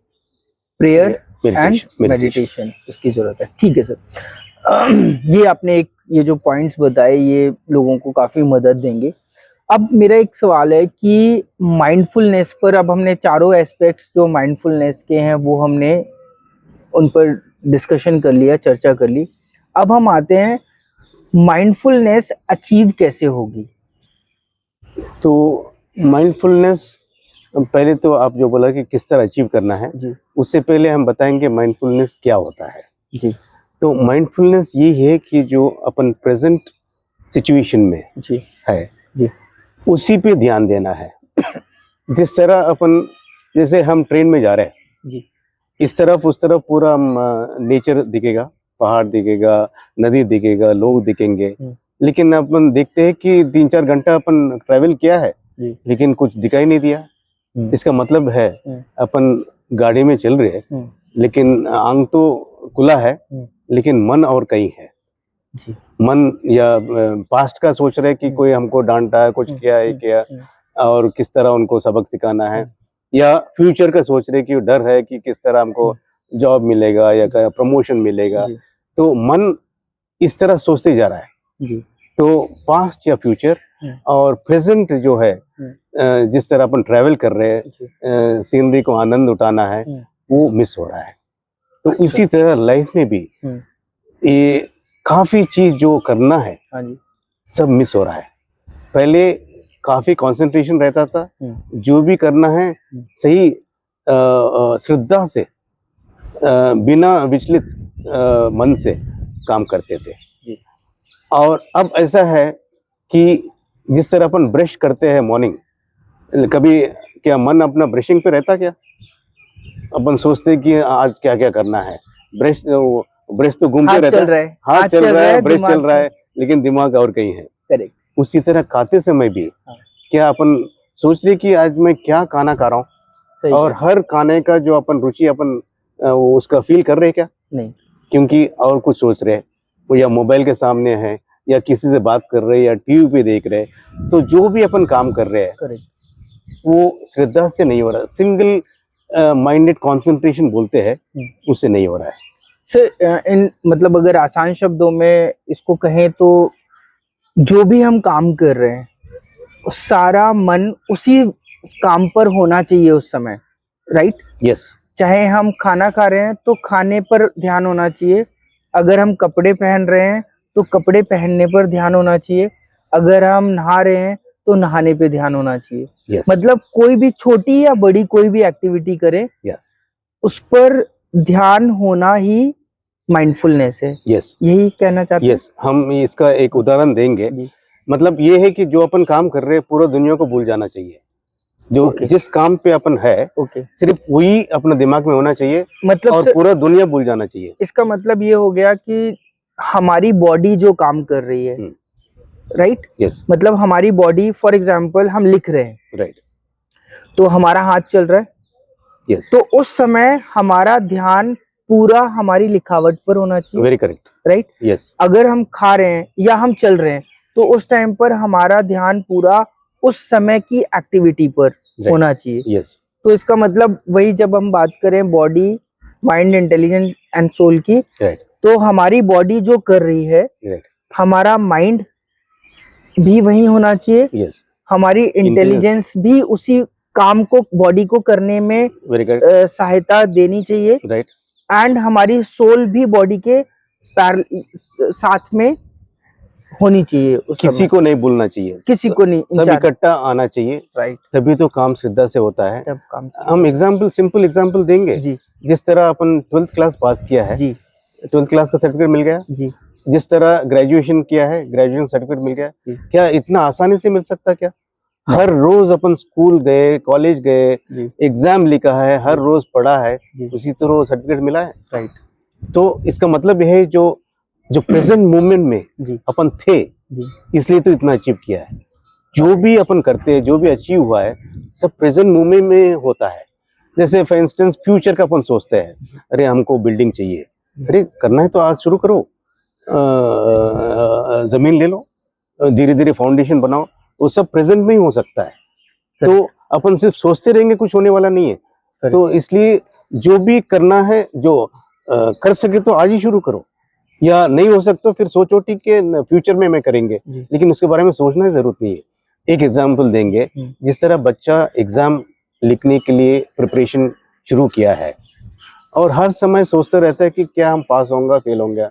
प्रेयर एंड मेडिटेशन उसकी जरूरत है। ठीक है सर, ये आपने ये जो पॉइंट्स बताए ये लोगों को काफी मदद देंगे। अब मेरा एक सवाल है कि माइंडफुलनेस पर, अब हमने चारों एस्पेक्ट्स जो माइंडफुलनेस के हैं वो हमने उन पर डिस्कशन कर लिया, चर्चा कर ली। अब हम आते हैं माइंडफुलनेस अचीव कैसे होगी। तो माइंडफुलनेस, पहले तो आप जो बोला कि किस तरह अचीव करना है जी, उससे पहले हम बताएंगे माइंडफुलनेस क्या होता है जी। तो माइंडफुलनेस ये है कि जो अपन प्रेजेंट सिचुएशन में जी है जी, उसी पे ध्यान देना है। जिस तरह अपन, जैसे हम ट्रेन में जा रहे हैं जी, इस तरफ उस तरफ पूरा नेचर दिखेगा, पहाड़ दिखेगा, नदी दिखेगा, लोग दिखेंगे, लेकिन अपन देखते हैं कि 3-4 घंटा अपन ट्रैवल किया है लेकिन कुछ दिखाई नहीं दिया। इसका मतलब है अपन गाड़ी में चल रहे हैं लेकिन आंख तो खुला है लेकिन मन और कहीं है। मन या पास्ट का सोच रहे कि कोई हमको डांटा है, कुछ किया है, किया और किस तरह उनको सबक सिखाना है, या फ्यूचर का सोच रहे कि डर है कि किस तरह हमको जॉब मिलेगा या प्रमोशन मिलेगा। तो मन इस तरह सोचते जा रहा है। तो पास्ट या फ्यूचर और प्रेजेंट जो है जिस तरह अपन ट्रैवल कर रहे हैं, सीनरी को आनंद उठाना है, वो मिस हो रहा है। तो अच्छा। इसी तरह लाइफ में भी ये काफी चीज जो करना है सब मिस हो रहा है। पहले काफी कंसंट्रेशन रहता था, जो भी करना है सही श्रद्धा से बिना विचलित मन से काम करते थे। और अब ऐसा है कि जिस तरह अपन ब्रश करते हैं मॉर्निंग, कभी क्या मन अपना ब्रशिंग पे रहता क्या? अपन सोचते कि आज क्या क्या करना है, ब्रश तो घूमते रहता है, हाथ चल रहा है, ब्रश चल रहा है, लेकिन दिमाग और कहीं है। करेक्ट। उसी तरह खाते समय भी क्या अपन सोच रहे कि आज मैं क्या खाना खा रहा हूँ, और हर खाने का जो अपन रुचि अपन उसका फील कर रहे हैं क्या? नहीं, क्योंकि और कुछ सोच रहे हैं, वो या मोबाइल के सामने है या किसी से बात कर रहे हैं या टीवी पे देख रहे हैं। तो जो भी अपन काम कर रहे हैं वो श्रद्धा से नहीं हो रहा, सिंगल माइंडेड कंसंट्रेशन बोलते हैं, उससे नहीं हो रहा है। सर इन मतलब अगर आसान शब्दों में इसको कहें तो जो भी हम काम कर रहे हैं सारा मन उसी काम पर होना चाहिए उस समय, राइट? यस। चाहे हम खाना खा रहे हैं तो खाने पर ध्यान होना चाहिए, अगर हम कपड़े पहन रहे हैं तो कपड़े पहनने पर ध्यान होना चाहिए, अगर हम नहा रहे हैं तो नहाने पे ध्यान होना चाहिए। yes. मतलब कोई भी छोटी या बड़ी कोई भी एक्टिविटी करें, उस पर ध्यान होना ही माइंडफुलनेस है। यही कहना चाहते हैं। हम इसका एक उदाहरण देंगे। मतलब ये है कि जो अपन काम कर रहे हैं पूरा दुनिया को भूल जाना चाहिए, जो जिस काम पे अपन है सिर्फ वही अपने दिमाग में होना चाहिए, मतलब और पूरा दुनिया भूल जाना चाहिए। इसका मतलब ये हो गया कि हमारी बॉडी जो काम कर रही है, राइट? मतलब हमारी बॉडी, फॉर एग्जाम्पल हम लिख रहे हैं, राइट, तो हमारा हाथ चल रहा है, तो उस समय हमारा ध्यान पूरा हमारी लिखावट पर होना चाहिए। Very correct, right. अगर हम खा रहे हैं या हम चल रहे हैं तो उस टाइम पर हमारा ध्यान पूरा उस समय की एक्टिविटी पर होना चाहिए। तो इसका मतलब वही, जब हम बात करें body, mind, intelligence and soul की, तो हमारी बॉडी जो कर रही है, हमारा माइंड भी वही होना चाहिए, हमारी इंटेलिजेंस भी उसी काम को, बॉडी को करने में सहायता देनी चाहिए, एंड हमारी सोल भी बॉडी के साथ में होनी चाहिए। किसी को नहीं भूलना चाहिए, किसी को नहीं, सब इकट्ठा आना चाहिए, राइट, तभी तो काम श्रद्धा से होता है। तब काम हम एग्जाम्पल, सिंपल एग्जाम्पल देंगे जी। जिस तरह अपन 12th क्लास पास किया है जी, 12th क्लास का सर्टिफिकेट मिल गया जी। जिस तरह ग्रेजुएशन किया है, ग्रेजुएशन सर्टिफिकेट मिल गया, क्या इतना आसानी से मिल सकता क्या? हर रोज अपन स्कूल गए, कॉलेज गए, एग्जाम लिखा है, हर रोज पढ़ा है, उसी तरह सर्टिफिकेट मिला है, राइट। तो इसका मतलब यह है जो प्रेजेंट मोमेंट में अपन थे, इसलिए तो इतना अचीव किया है। जो भी अपन करते हैं, जो भी अचीव हुआ है, सब प्रेजेंट मोमेंट में होता है। जैसे फॉर इंस्टेंस फ्यूचर का अपन सोचते हैं, अरे हमको बिल्डिंग चाहिए, अरे करना है तो आज शुरू करो, जमीन ले लो, धीरे धीरे फाउंडेशन बनाओ, वो सब प्रेजेंट में ही हो सकता है। तो अपन सिर्फ सोचते रहेंगे, कुछ होने वाला नहीं है। तो इसलिए जो भी करना है, जो कर सके तो आज ही शुरू करो, या नहीं हो सकता फिर सोचो ठीक है फ्यूचर में मैं करेंगे, लेकिन उसके बारे में सोचना जरूरत नहीं है। एक एग्जाम्पल देंगे, जिस तरह बच्चा एग्जाम लिखने के लिए प्रिपरेशन शुरू किया है और हर समय सोचता रहता है कि क्या हम पास होंगे, फेल होंगे,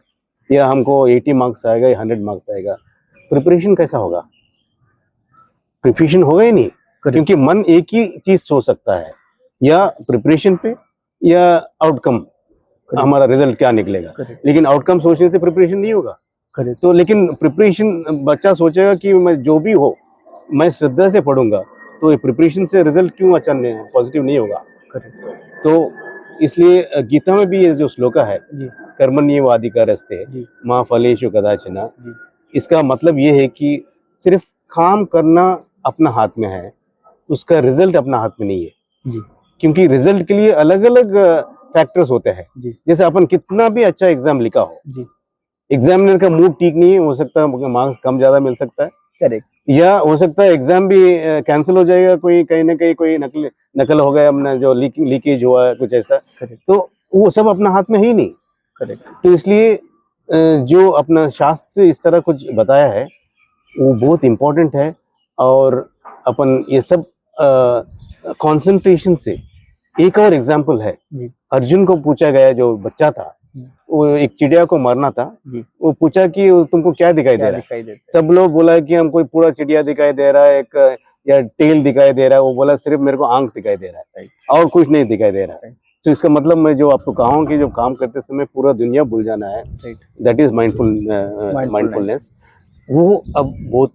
या हमको 80 मार्क्स आएगा या 100 मार्क्स आएगा, प्रिपरेशन कैसा होगा? प्रिपरेशन होगा ही नहीं, क्योंकि मन एक ही चीज सोच सकता है, या प्रिपरेशन पे या आउटकम, हमारा रिजल्ट क्या निकलेगा, लेकिन आउटकम सोचने से प्रिपरेशन नहीं होगा। तो लेकिन प्रिपरेशन बच्चा सोचेगा कि मैं जो भी हो मैं श्रद्धा से पढ़ूंगा, तो ये प्रिपरेशन से रिजल्ट क्यों अच्छा पॉजिटिव नहीं होगा। तो इसलिए गीता में भी ये जो श्लोका है, कर्मण्येवाधिकारस्ते मा फलेषु कदाचन, इसका मतलब ये है कि सिर्फ काम करना अपना हाथ में है, उसका रिजल्ट अपना हाथ में नहीं है। क्योंकि रिजल्ट के लिए अलग अलग फैक्टर्स होते हैं। जैसे अपन कितना भी अच्छा एग्जाम लिखा हो, एग्जामिनर का मूड ठीक नहीं है, हो सकता है मार्क्स कम ज्यादा मिल सकता है, करेक्ट, या हो सकता है एग्जाम भी कैंसिल हो जाएगा, कोई कहीं ना कहीं कोई नकल हो गया, हमने जो लीकेज हुआ है कुछ ऐसा, तो वो सब अपना हाथ में ही नहीं, करेक्ट। तो इसलिए जो अपना शास्त्र इस तरह कुछ बताया है वो बहुत इम्पोर्टेंट है। और अपन ये सब कंसंट्रेशन से, एक और एग्जांपल है, जी अर्जुन को पूछा गया, जो बच्चा था, वो एक चिड़िया को मारना था, जी वो पूछा कि तुमको क्या दिखाई दे क्या रहा है? दिखाई देता सब लोग बोला कि हमको पूरा चिड़िया दिखाई दे रहा है, एक या टेल दिखाई दे रहा है। वो बोला सिर्फ मेरे को आंख दिखाई दे रहा है, Right. और कुछ नहीं दिखाई दे रहा है। Right. तो इसका मतलब मैं जो आपको कहा हूँ कि जो काम करते समय पूरा दुनिया भूल जाना है, Right. That is mindfulness. वो अब बहुत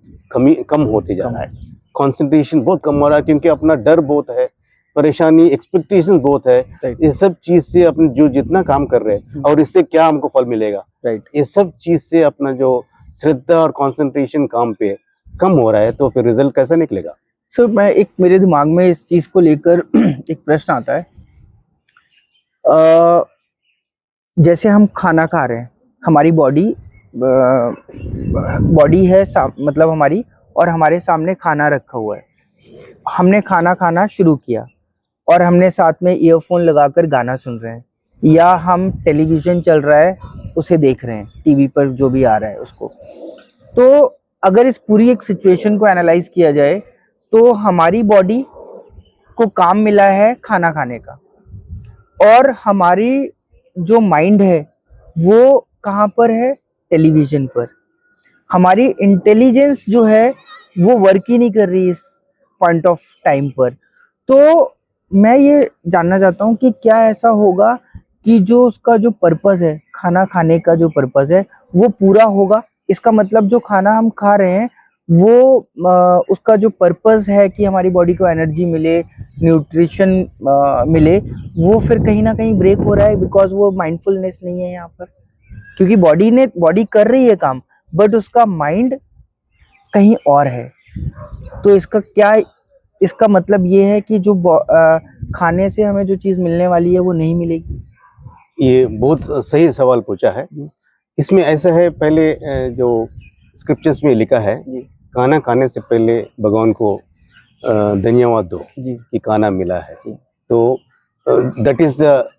कम होते जा रहा है, कंसंट्रेशन बहुत कम हो रहा है, क्योंकि अपना डर बहुत है, परेशानी, एक्सपेक्टेशन बहुत है। Right. इस सब चीज से अपने जो जितना काम कर रहे हैं और इससे क्या हमको फल मिलेगा, राइट ये सब चीज से अपना जो श्रद्धा और कंसंट्रेशन काम पे कम हो रहा है, तो फिर रिजल्ट कैसा निकलेगा? सर मैं एक मेरे दिमाग में इस चीज को लेकर एक प्रश्न आता है। जैसे हम खाना खा रहे हैं, हमारी बॉडी है मतलब हमारी, और हमारे सामने खाना रखा हुआ है। हमने खाना खाना शुरू किया और हमने साथ में ईयरफोन लगाकर गाना सुन रहे हैं, या हम टेलीविजन चल रहा है उसे देख रहे हैं, टीवी पर जो भी आ रहा है उसको। तो अगर इस पूरी एक सिचुएशन को एनालाइज किया जाए तो हमारी बॉडी को काम मिला है खाना खाने का, और हमारी जो माइंड है वो कहाँ पर है? टेलीविजन पर। हमारी इंटेलिजेंस जो है वो वर्क ही नहीं कर रही इस पॉइंट ऑफ टाइम पर। तो मैं ये जानना चाहता हूँ कि क्या ऐसा होगा कि जो उसका जो पर्पस है, खाना खाने का जो पर्पस है, वो पूरा होगा? इसका मतलब जो खाना हम खा रहे हैं वो उसका जो पर्पस है कि हमारी बॉडी को एनर्जी मिले, न्यूट्रिशन मिले, वो फिर कहीं ना कहीं ब्रेक हो रहा है, बिकॉज वो माइंडफुलनेस नहीं है यहाँ पर। क्योंकि बॉडी कर रही है काम, बट उसका माइंड कहीं और है। तो इसका मतलब ये है कि जो खाने से हमें जो चीज मिलने वाली है वो नहीं मिलेगी। ये बहुत सही सवाल पूछा है। इसमें ऐसा है, पहले जो स्क्रिप्चर्स में लिखा है, खाना खाने से पहले भगवान को धन्यवाद दो कि खाना मिला है। तो that is the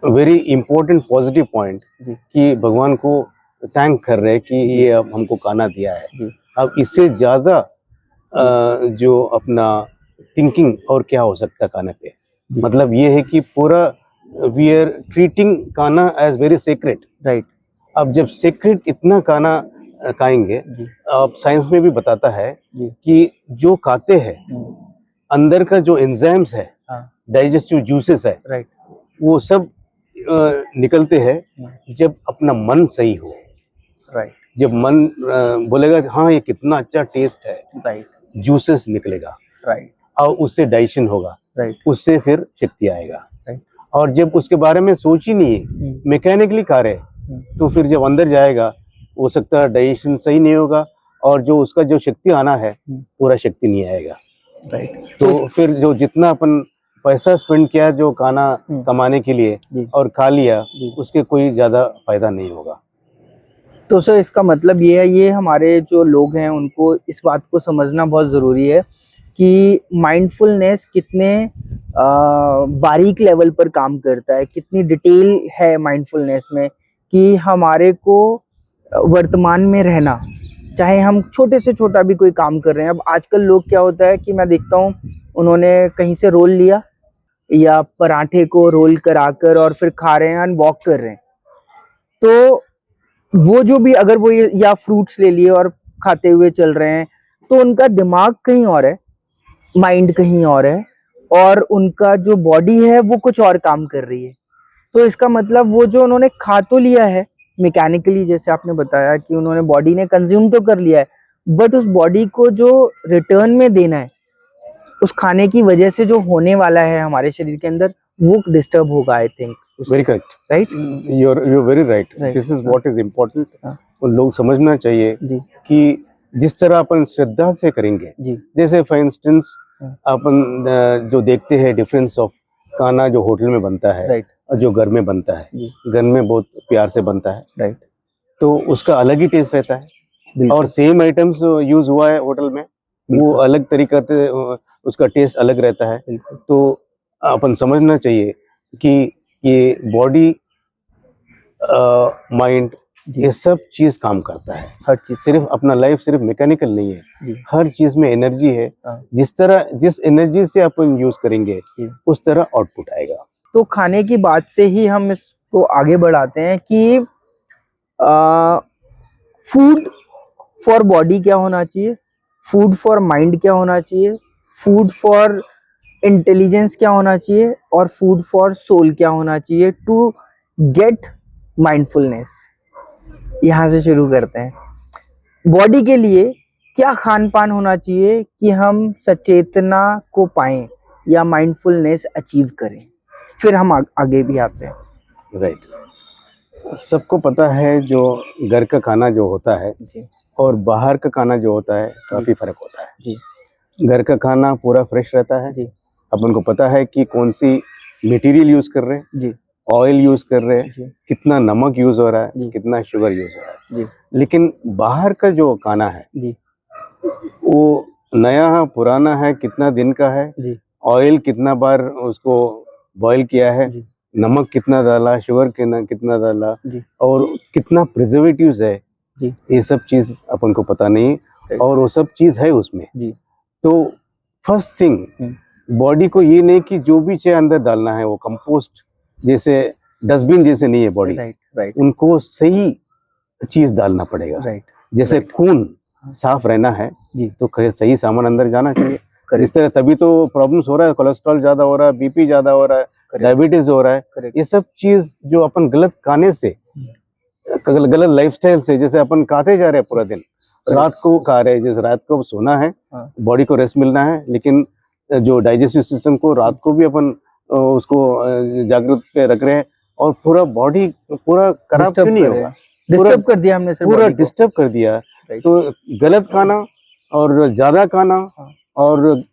very important positive point कि भगवान को थैंक कर रहे हैं कि ये अब हमको खाना दिया है। अब इससे ज़्यादा जो अपना थिंकिंग और क्या हो सकता है खाने पे, मतलब ये है कि पूरा वी आर ट्रीटिंग खाना एज वेरी सीक्रेट। राइट। अब जब सीक्रेट इतना खाना खाएंगे, अब साइंस में भी बताता है कि जो खाते हैं अंदर का जो एंजाइम्स है, डाइजेस्टिव जूसेस है, राइट, वो सब निकलते हैं जब अपना मन सही हो। राइट। जब मन बोलेगा हाँ ये कितना अच्छा टेस्ट है, राइट, जूसेस निकलेगा, राइट, और उससे डाइजेशन होगा, राइट, उससे फिर शक्ति आएगा। राइट। और जब उसके बारे में सोच ही नहीं है, मैकेनिकली खा रहे, तो फिर जब अंदर जाएगा हो सकता है डाइजेशन सही नहीं होगा, और जो उसका जो शक्ति आना है पूरा शक्ति नहीं आएगा। राइट। तो फिर जो जितना अपन पैसा स्पेंड किया जो खाना कमाने के लिए और खा लिया, उसके कोई ज्यादा फायदा नहीं होगा। तो सर इसका मतलब ये है, ये हमारे जो लोग हैं उनको इस बात को समझना बहुत ज़रूरी है कि माइंडफुलनेस कितने बारीक लेवल पर काम करता है, कितनी डिटेल है माइंडफुलनेस में, कि हमारे को वर्तमान में रहना, चाहे हम छोटे से छोटा भी कोई काम कर रहे हैं। अब आजकल लोग क्या होता है कि मैं देखता हूँ उन्होंने कहीं से रोल लिया या पराठे को रोल कराकर और फिर खा रहे हैं, वॉक कर रहे हैं। तो वो जो भी अगर वो या फ्रूट्स ले लिए और खाते हुए चल रहे हैं, तो उनका दिमाग कहीं और है, माइंड कहीं और है, और उनका जो बॉडी है वो कुछ और काम कर रही है। तो इसका मतलब वो जो उन्होंने खा तो लिया है मैकेनिकली, जैसे आपने बताया कि उन्होंने बॉडी ने कंज्यूम तो कर लिया है, बट उस बॉडी को जो रिटर्न में देना है, उस खाने की वजह से जो होने वाला है हमारे शरीर के अंदर, वो डिस्टर्ब होगा। I think very correct, right, you're very right. This is what is important. उन लोग समझना चाहिए कि जिस तरह अपन श्रद्धा से करेंगे, जैसे फॉर इंस्टेंस अपन जो देखते हैं डिफरेंस ऑफ खाना जो होटल में बनता है और जो घर में बनता है, घर में बहुत प्यार से बनता है, राइट, तो उसका अलग ही टेस्ट रहता है, और सेम आइटम्स यूज हुआ है होटल में, वो अलग तरीके से उसका टेस्ट अलग रहता है। तो अपन समझना चाहिए कि ये बॉडी, माइंड जी। ये सब चीज काम करता है। हर चीज सिर्फ अपना लाइफ सिर्फ मैकेनिकल नहीं है, जी। हर चीज में एनर्जी है। हाँ। जिस एनर्जी से अपन यूज करेंगे जी। उस तरह आउटपुट आएगा। तो खाने की बात से ही हम इसको आगे बढ़ाते हैं कि फूड फॉर बॉडी क्या होना चाहिए, फूड फॉर माइंड क्या होना चाहिए, फूड फॉर इंटेलिजेंस क्या होना चाहिए और फूड फॉर सोल क्या होना चाहिए टू गेट माइंडफुलनेस। यहाँ से शुरू करते हैं। बॉडी के लिए क्या खान पान होना चाहिए कि हम सचेतना को पाएं या माइंडफुलनेस अचीव करें, फिर हम आगे भी आते हैं। राइट। सबको पता है जो घर का खाना जो होता है जी और बाहर का खाना जो होता है काफी फर्क होता है। जी घर का खाना पूरा फ्रेश रहता है, जी अपन को पता है कि कौन सी मटेरियल यूज कर रहे हैं, जी ऑयल यूज कर रहे हैं, जी कितना नमक यूज हो रहा है, जी। कितना शुगर यूज हो रहा है। जी लेकिन बाहर का जो खाना है जी वो नया है, पुराना है, कितना दिन का है, जी ऑयल कितना बार उसको बॉईल किया है, जी नमक कितना डाला, शुगर कितना डाला जी और कितना प्रिजर्वेटिव्स है, जी ये सब चीज अपन को पता नहीं Right. और वो सब चीज है उसमें। जी तो फर्स्ट थिंग बॉडी को ये नहीं कि जो भी चाहे अंदर डालना है वो कंपोस्ट जैसे डस्टबिन जैसे नहीं है बॉडी, राइट राइट उनको सही चीज डालना पड़ेगा। राइट जैसे Right. खून साफ रहना है जी तो सही सामान अंदर जाना चाहिए। Correct. जिस तरह तभी तो प्रॉब्लम्स हो रहा है, कोलेस्ट्रॉल ज्यादा हो रहा है, बीपी ज्यादा हो रहा है, Correct. डायबिटीज हो रहा है। करेक्ट ये सब चीज जो अपन गलत खाने से, गलत लाइफस्टाइल से, जैसे अपन खाते जा रहे हैं पूरा दिन, रात को खा रहे हैं, जैसे रात को सोना है, हाँ। बॉडी को रेस्ट मिलना है, लेकिन जो डाइजेस्टिव सिस्टम को रात को भी अपन उसको जागृत पे रख रहे हैं और पूरा बॉडी पूरा खराब क्यों नहीं होगा? डिस्टर्ब कर दिया हमने सर, पूरा body को। डिस्टर्ब कर दिया। Right. तो गलत खाना और ज्यादा खाना हाँ। और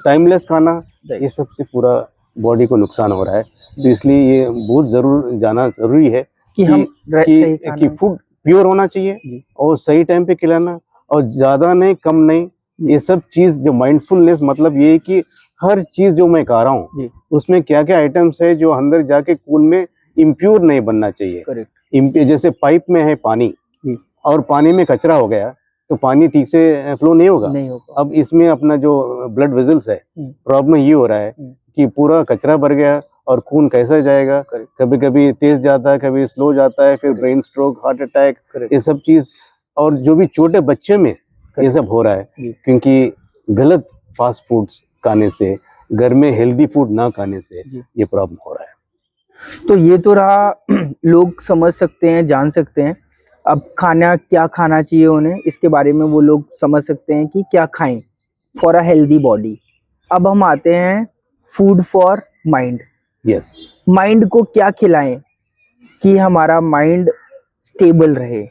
टाइमलेस खाना, Right. ये सबसे पूरा बॉडी को नुकसान हो रहा है। तो इसलिए ये बहुत जाना जरूरी है कि हम सही कि खाना फूड प्योर होना चाहिए जी। और सही टाइम पे खिलाना और ज्यादा नहीं कम नहीं। ये सब चीज जो माइंडफुलनेस मतलब ये है कि हर चीज जो मैं खा रहा जी। हूँ उसमें क्या क्या आइटम्स है जो अंदर जाके खून में इम्प्योर नहीं बनना चाहिए। करेक्ट जैसे पाइप में है पानी जी। और पानी में कचरा हो गया तो पानी ठीक से फ्लो नहीं होगा। नहीं होगा। अब इसमें अपना जो ब्लड वेजल्स है, प्रॉब्लम ये हो रहा है कि पूरा कचरा भर गया और खून कैसा जाएगा, कभी कभी तेज जाता है, कभी स्लो जाता है, फिर ब्रेन स्ट्रोक, हार्ट अटैक, ये सब चीज। और जो भी छोटे बच्चे में ये सब हो रहा है क्योंकि गलत फास्ट फूड्स खाने से, घर में हेल्दी फूड ना खाने से ये प्रॉब्लम हो रहा है। तो ये तो रहा लोग समझ सकते हैं, जान सकते हैं अब खाना क्या खाना चाहिए उन्हें, इसके बारे में वो लोग समझ सकते हैं कि क्या खाएं फॉर अ हेल्दी बॉडी। अब हम आते हैं food for mind. Yes, mind को क्या खिलाएं कि हमारा माइंड स्टेबल रहे,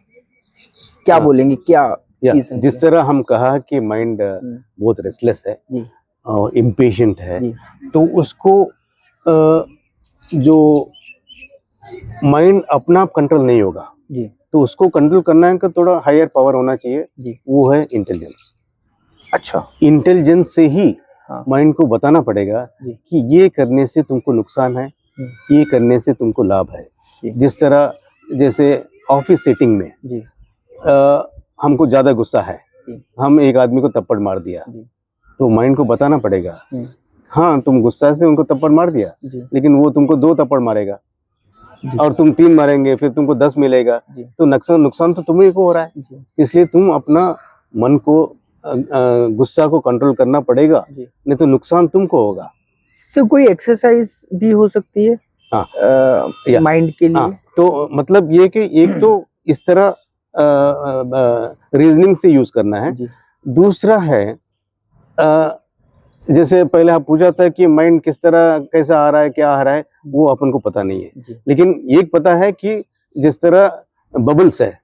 क्या बोलेंगे, क्या चीज़ है? जिस तरह हम कहा कि माइंड बहुत रेस्टलेस है जी। और इम्पेशेंट है जी। तो उसको जो माइंड अपना आप कंट्रोल नहीं होगा जी। तो उसको कंट्रोल करना है कि थोड़ा हायर पावर होना चाहिए जी। वो है इंटेलिजेंस। अच्छा। इंटेलिजेंस से ही हाँ। माइंड को बताना पड़ेगा जी। कि ये करने से तुमको नुकसान है, ये करने से तुमको लाभ है। जी। जिस तरह जैसे ऑफिस सेटिंग में जी। हमको ज्यादा गुस्सा है, हम एक आदमी को थप्पड़ मार दिया तो माइंड को बताना पड़ेगा हाँ तुम गुस्सा से उनको थप्पड़ मार दिया लेकिन वो तुमको 2 थप्पड़ मारेगा और तुम 3 मारेंगे, फिर तुमको 10 मिलेगा तो नुकसान तो तुम्हें को हो रहा है। इसलिए तुम अपना मन को गुस्सा को कंट्रोल करना पड़ेगा, नहीं तो नुकसान तुमको होगा। सर कोई एक्सरसाइज भी हो सकती है हाँ माइंड के लिए? तो मतलब ये कि एक तो इस तरह रीजनिंग से यूज करना है। दूसरा है जैसे पहले आप पूछा था कि माइंड किस तरह कैसा आ रहा है, क्या आ रहा है, वो अपन को पता नहीं है। लेकिन ये पता है कि जिस तरह बबल्स है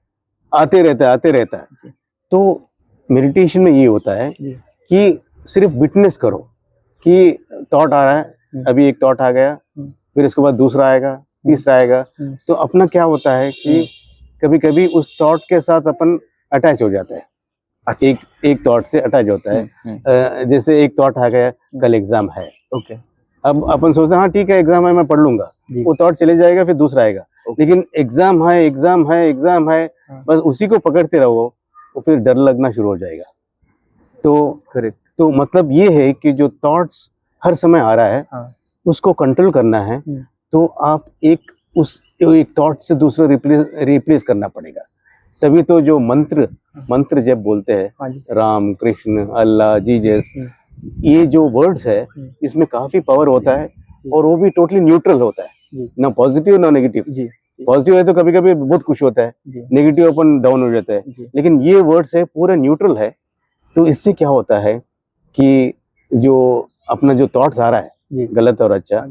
आते रहता है तो मेडिटेशन में ये होता है कि सिर्फ विटनेस करो कि थॉट आ रहा है, अभी एक थॉट आ गया, फिर इसके बाद दूसरा आएगा, तीसरा आएगा, तो अपना क्या होता है कि कभी कभी उस थॉट के साथ अपन अटैच हो जाता है। एक थॉट से अटैच होता है। जैसे एक थॉट आ गया कल एग्जाम है, ओके, अब अपन सोचते हैं हाँ ठीक है एग्जाम है मैं पढ़ लूंगा, जी। वो थॉट चले जाएगा फिर दूसरा आएगा। लेकिन एग्जाम है एग्जाम है एग्जाम है, हाँ। बस उसी को पकड़ते रहो तो फिर डर लगना शुरू हो जाएगा। तो करेक्ट। तो मतलब ये है कि जो थॉट्स हर समय आ रहा है हाँ। उसको कंट्रोल करना है। तो आप एक थॉट से दूसरा रिप्लेस करना पड़ेगा। तभी तो जो मंत्र जब बोलते हैं हाँ जी। राम कृष्ण अल्लाह जीसस, ये जो वर्ड्स है इसमें काफी पावर होता है और वो भी टोटली न्यूट्रल होता है, जी। ना पॉजिटिव ना नेगेटिव। जी। पॉजिटिव है तो कभी कभी बहुत खुश होता है, जी। नेगेटिव अपन डाउन हो जाता है, जी। लेकिन ये वर्ड्स है पूरा न्यूट्रल है। तो इससे क्या होता है कि जो अपना जो थॉट्स आ रहा है जी। गलत और अच्छा,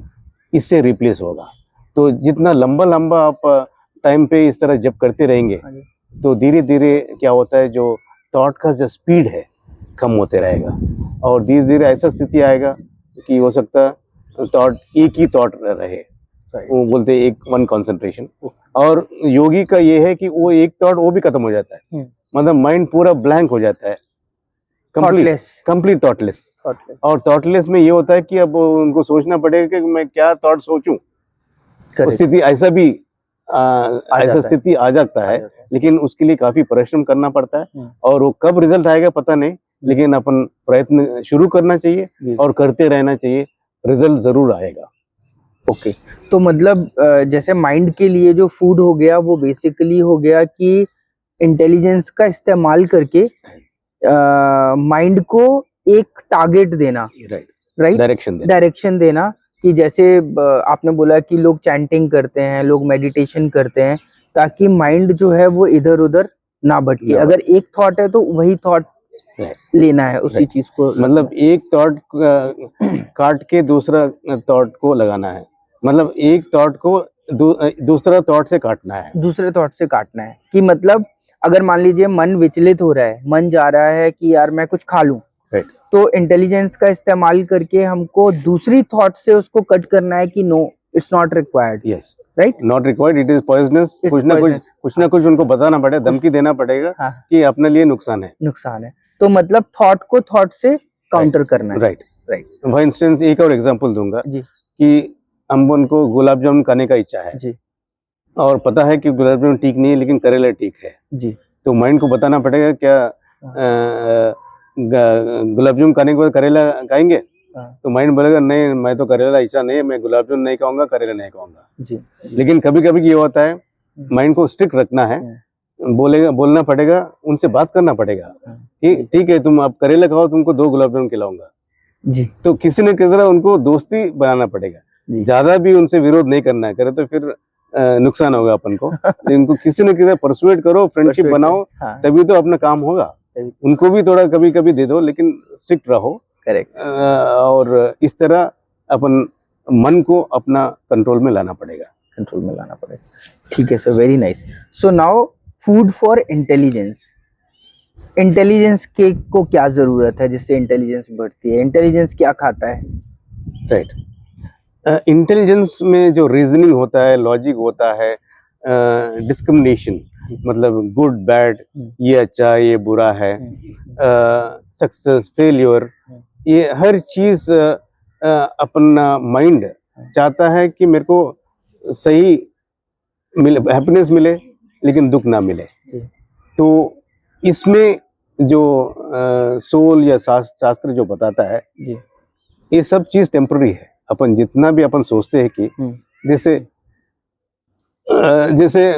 इससे रिप्लेस होगा। तो जितना लंबा लंबा आप टाइम पे इस तरह जब करते रहेंगे तो धीरे धीरे क्या होता है जो थॉट का जो स्पीड है कम होते रहेगा और धीरे धीरे ऐसा स्थिति आएगा कि हो सकता है थॉट एक ही थॉट रहे, वो बोलते हैं एक वन कंसंट्रेशन। और योगी का ये है कि वो एक थॉट वो भी खत्म हो जाता है, मतलब माइंड पूरा ब्लैंक हो जाता है, कंप्लीट थॉटलेस। और थॉटलेस में ये होता है कि अब उनको सोचना पड़ेगा कि मैं क्या थॉट सोचूं। स्थिति ऐसा भी ऐसा स्थिति आ जाता है, लेकिन उसके लिए काफी परिश्रम करना पड़ता है और वो कब रिजल्ट आएगा पता नहीं, लेकिन अपन प्रयत्न शुरू करना चाहिए और करते रहना चाहिए, रिजल्ट जरूर आएगा। ओके। तो मतलब जैसे माइंड के लिए जो फूड हो गया वो बेसिकली हो गया कि इंटेलिजेंस का इस्तेमाल करके माइंड को एक टारगेट देना, राइट, डायरेक्शन देना कि जैसे आपने बोला कि लोग चैंटिंग करते हैं, लोग मेडिटेशन करते हैं ताकि माइंड जो है वो इधर उधर ना भटके। अगर एक थॉट है तो वही थॉट लेना है, उसी चीज को, मतलब एक थॉट काट के दूसरा थॉट को लगाना है, मतलब एक थॉट को दूसरा थॉट से काटना है, दूसरे थॉट से काटना है। कि मतलब अगर मान लीजिए मन विचलित हो रहा है, मन जा रहा है कि यार मैं कुछ खा लूं, तो इंटेलिजेंस का इस्तेमाल करके हमको दूसरी थॉट से उसको कट करना है कि no it's not required, yes, right, not required, it is poisonous. कुछ ना कुछ उनको बताना पड़ेगा, धमकी देना पड़ेगा कि अपने लिए नुकसान है। तो मतलब थॉट को थॉट से काउंटर करना है, राइट। फॉर इंस्टेंस एक और एग्जांपल दूंगा जी कि हम उनको गुलाब जामुन खाने का इच्छा है जी, और पता है कि गुलाब जामुन ठीक नहीं है लेकिन करेला ठीक है जी, तो माइंड को बताना पड़ेगा क्या गुलाब जामुन खाने के बाद करेला खाएंगे? तो माइंड बोलेगा नहीं मैं तो करेला इच्छा नहीं है, मैं गुलाब जामुन नहीं खाऊंगा, करेला नहीं खाऊंगा जी। लेकिन कभी कभी ये होता है माइंड को स्ट्रिक्ट रखना है, बोलना पड़ेगा, उनसे बात करना पड़ेगा कि ठीक है तुम अब करेला खाओ, तुमको 2 गुलाब जामुन खिलाऊंगा जी। तो किसी न किसी तरह उनको दोस्ती बनाना पड़ेगा, ज्यादा भी उनसे विरोध नहीं करना है, करे तो फिर नुकसान होगा अपन को। इनको किसी न किसी परसुएट करो, फ्रेंडशिप बनाओ, तभी तो अपना काम होगा। उनको भी थोड़ा कभी कभी दे दो लेकिन स्ट्रिक्ट रहो। करेक्ट। और इस तरह अपन मन को अपना कंट्रोल में लाना पड़ेगा। ठीक है sir, very nice. So now food for intelligence. Intelligence के को क्या जरूरत है जिससे इंटेलिजेंस बढ़ती है? इंटेलिजेंस क्या खाता है? राइट। इंटेलिजेंस में जो रीजनिंग होता है, लॉजिक होता है, डिस्क्रिमिनेशन मतलब गुड बैड, ये अच्छा ये बुरा है, सक्सेस फेलियर, ये हर चीज अपना माइंड चाहता है कि मेरे को सही मिले, हैप्पीनेस मिले लेकिन दुख ना मिले। तो इसमें जो सोल या शास्त्र जो बताता है ये सब चीज टेम्पररी है। अपन जितना भी अपन सोचते हैं कि जैसे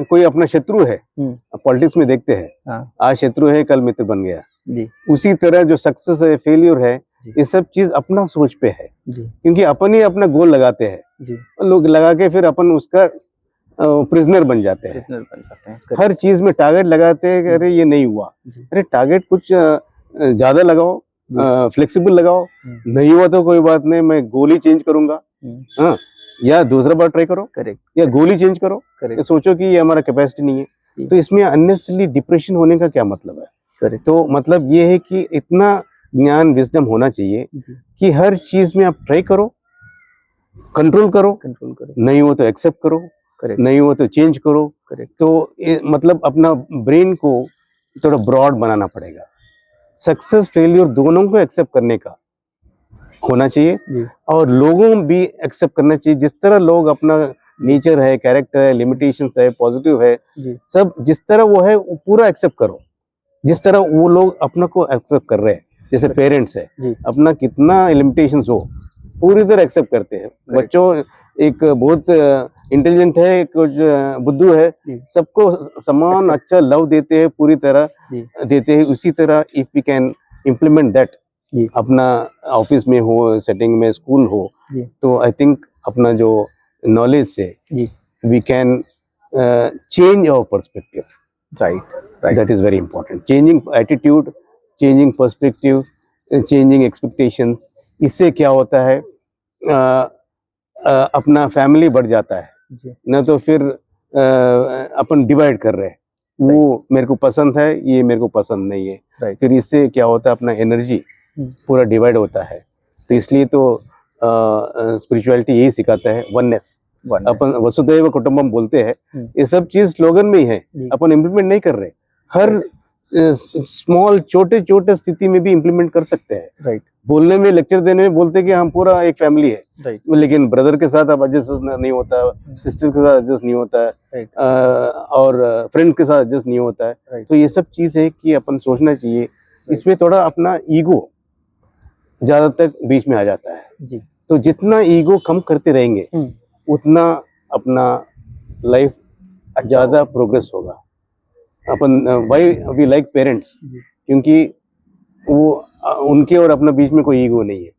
कोई अपना शत्रु है, पॉलिटिक्स में देखते हैं आज शत्रु है कल मित्र बन गया जी। उसी तरह जो सक्सेस है फेलियर है ये सब चीज अपना सोच पे है जी। क्योंकि अपन ही अपना गोल लगाते हैं जी। लोग लगा के फिर अपन उसका प्रिजनर बन जाते हैं। हर चीज में टारगेट लगाते हैं कि अरे ये नहीं हुआ, अरे टारगेट कुछ ज्यादा लगाओ, फ्लेक्सिबल लगाओ, नहीं हुआ तो कोई बात नहीं, मैं गोल ही चेंज करूंगा, हाँ, या दूसरा बार ट्राई करो, या गोल ही चेंज करो, या सोचो कि ये हमारा कैपेसिटी नहीं है। तो इसमें अननेसेसरी डिप्रेशन होने का क्या मतलब है? तो मतलब ये है कि इतना ज्ञान विजडम होना चाहिए कि हर चीज में आप ट्राई करो, कंट्रोल करो, नहीं हो तो एक्सेप्ट करो, नहीं हो तो चेंज करो। तो मतलब अपना ब्रेन को थोड़ा ब्रॉड बनाना पड़ेगा, सक्सेस फेलियर दोनों को एक्सेप्ट करने का होना चाहिए जी और लोगों भी एक्सेप्ट करना चाहिए। जिस तरह लोग अपना नेचर है, कैरेक्टर है, लिमिटेशंस है, पॉजिटिव है, जी सब जिस तरह वो है वो पूरा एक्सेप्ट करो। जिस तरह वो लोग अपना को एक्सेप्ट कर रहे हैं, जैसे पेरेंट्स है जी अपना कितना लिमिटेशंस हो पूरी तरह एक्सेप्ट करते हैं। बच्चों एक बहुत इंटेलिजेंट है, एक कुछ बुद्धू है, जी सबको समान Accept. अच्छा लव देते हैं, पूरी तरह जी देते हैं। उसी तरह if we can implement that जी अपना ऑफिस में हो, सेटिंग में, स्कूल हो, जी तो आई थिंक अपना जो नॉलेज है जी we can change our perspective. Right That is very important. Changing attitude, changing perspective, changing expectations. इससे क्या होता है अपना फैमिली बढ़ जाता है, जी न तो फिर अपन डिवाइड कर रहे हैं, वो मेरे को पसंद है, ये मेरे को पसंद नहीं है। राइट फिर इससे क्या होता है अपना एनर्जी पूरा डिवाइड होता है। तो इसलिए तो स्पिरिचुअलिटी यही सिखाता है, वननेस। अपन वसुधैव कुटुंबम बोलते हैं, ये सब चीज स्लोगन में ही है, अपन इम्प्लीमेंट नहीं कर रहे। हर स्मॉल छोटे छोटे स्थिति में भी इम्प्लीमेंट कर सकते हैं। राइट बोलने में, लेक्चर देने में बोलते हैं कि हम पूरा एक फैमिली है, राइट लेकिन ब्रदर के साथ अब एडजस्ट नहीं होता, सिस्टर के साथ एडजस्ट नहीं होता है, राइट और फ्रेंड के साथ एडजस्ट नहीं होता है। राइट तो ये सब चीज है कि अपन सोचना चाहिए। इसमें थोड़ा अपना ईगो ज्यादा तक बीच में आ जाता है। जी तो जितना ईगो कम करते रहेंगे उतना अपना लाइफ ज्यादा प्रोग्रेस होगा। अपन वाई वी लाइक पेरेंट्स, क्योंकि वो उनके और अपना बीच में कोई ईगो नहीं है।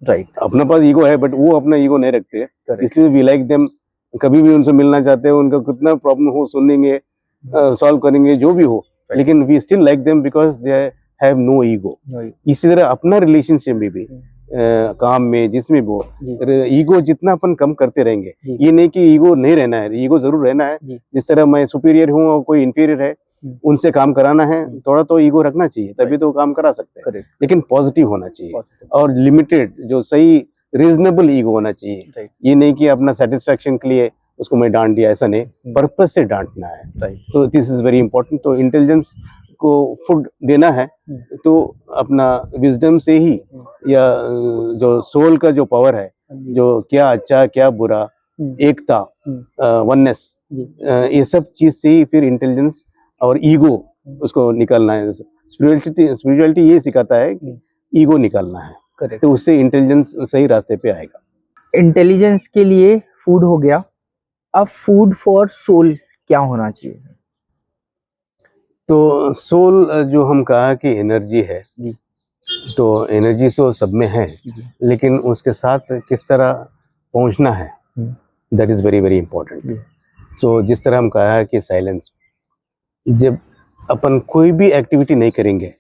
राइट अपना पास ईगो है बट वो अपना ईगो नहीं रखते, Correct. इसलिए वी लाइक देम। कभी भी उनसे मिलना चाहते हैं, उनका कितना प्रॉब्लम हो सुनेंगे, सॉल्व करेंगे, जो भी हो, लेकिन we still like them because they have no ego. इसी तरह अपना रिलेशनशिप में भी काम में जिसमें वो ईगो जितना अपन कम करते रहेंगे, ये नहीं कि ईगो नहीं रहना है, ईगो जरूर रहना है। जिस तरह मैं सुपीरियर हूँ और कोई इंफीरियर है, उनसे काम कराना है, थोड़ा तो ईगो रखना चाहिए, तभी तो काम करा सकते हैं। लेकिन पॉजिटिव होना चाहिए और लिमिटेड, जो सही रीजनेबल ईगो होना चाहिए। ये नहीं कि अपना सेटिस्फेक्शन के लिए उसको मैं डांट दिया, ऐसा नहीं, पर्पस से डांटना है। तो दिस इज वेरी इंपॉर्टेंट। तो इंटेलिजेंस को फूड देना है तो अपना विजडम से ही, या जो सोल का जो पावर है, जो क्या अच्छा क्या बुरा, एकता, वननेस, ये सब चीज से ही फिर इंटेलिजेंस और ईगो उसको निकालना है। स्पिरिचुअलिटी ये सिखाता है कि ईगो निकालना है। करेक्ट। तो उससे इंटेलिजेंस सही रास्ते पे आएगा। इंटेलिजेंस के लिए फूड हो गया, अब फूड फॉर सोल क्या होना चाहिए? तो सोल जो हम कहा कि एनर्जी है जी तो एनर्जी तो सब में है, लेकिन उसके साथ किस तरह पहुंचना है, that is very very important. So जिस तरह हम कहा है कि साइलेंस, जब अपन कोई भी एक्टिविटी नहीं करेंगे,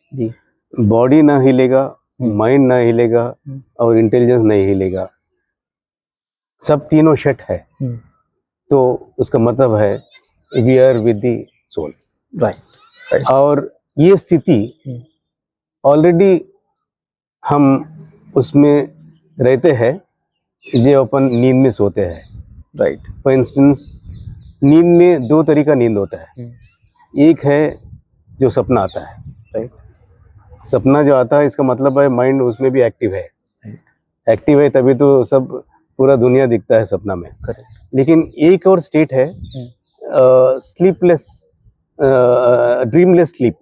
बॉडी ना हिलेगा, माइंड ना हिलेगा और इंटेलिजेंस नहीं हिलेगा, सब तीनों शट है, तो उसका मतलब है we are with the soul. Right. और ये स्थिति ऑलरेडी हम उसमें रहते हैं जो अपन नींद में सोते हैं। राइट। फॉर इंस्टेंस नींद में दो तरीका नींद होता है। एक है जो सपना आता है। राइट। सपना जो आता है इसका मतलब है माइंड उसमें भी एक्टिव है। एक्टिव है तभी तो सब पूरा दुनिया दिखता है सपना में। करेक्ट। लेकिन एक और स्टेट है स्लीपलेस, ड्रीमलेस स्लीप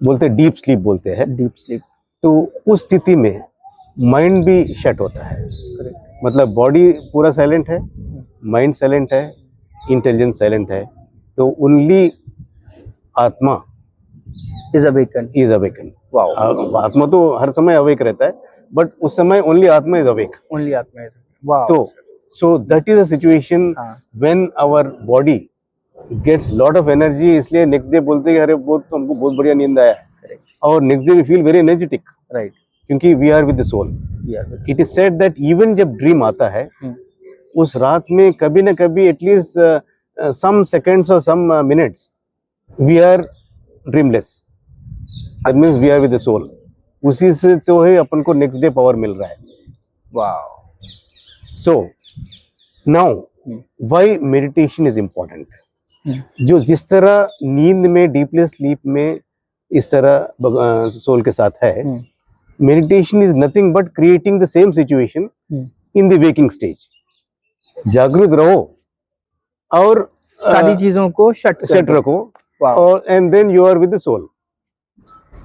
बोलते हैं, डीप स्लीप बोलते हैं। Deep sleep. तो उस स्थिति में माइंड भी शट होता है। मतलब बॉडी पूरा साइलेंट है, माइंड साइलेंट है, इंटेलिजेंस साइलेंट है, तो ओनली आत्मा इज अवेकन। आत्मा तो हर समय अवेक रहता है, बट उस समय only atma is awake. Only atma is. तो so that is a situation when our body gets lot of energy, इसलिए नेक्स्ट डे बोलते हैं अरे बहुत हमको बहुत बढ़िया नींद आया है, और next day we feel very energetic. Right. क्योंकि we are with the soul. It is said that even जब ड्रीम आता है उस रात में कभी ना कभी एटलीस्ट सम सेकंड्स और some minutes we are dreamless, that means we are with the soul. उसी से तो है अपन को नेक्स्ट डे पावर मिल रहा है। Wow. So now why meditation is important. जो जिस तरह नींद में, डीपलेस स्लीप में इस तरह सोल के साथ है, meditation is nothing but creating the same situation in the waking stage. जागृत रहो और सारी चीजों को शट रखो, Wow. और and then you are with the soul.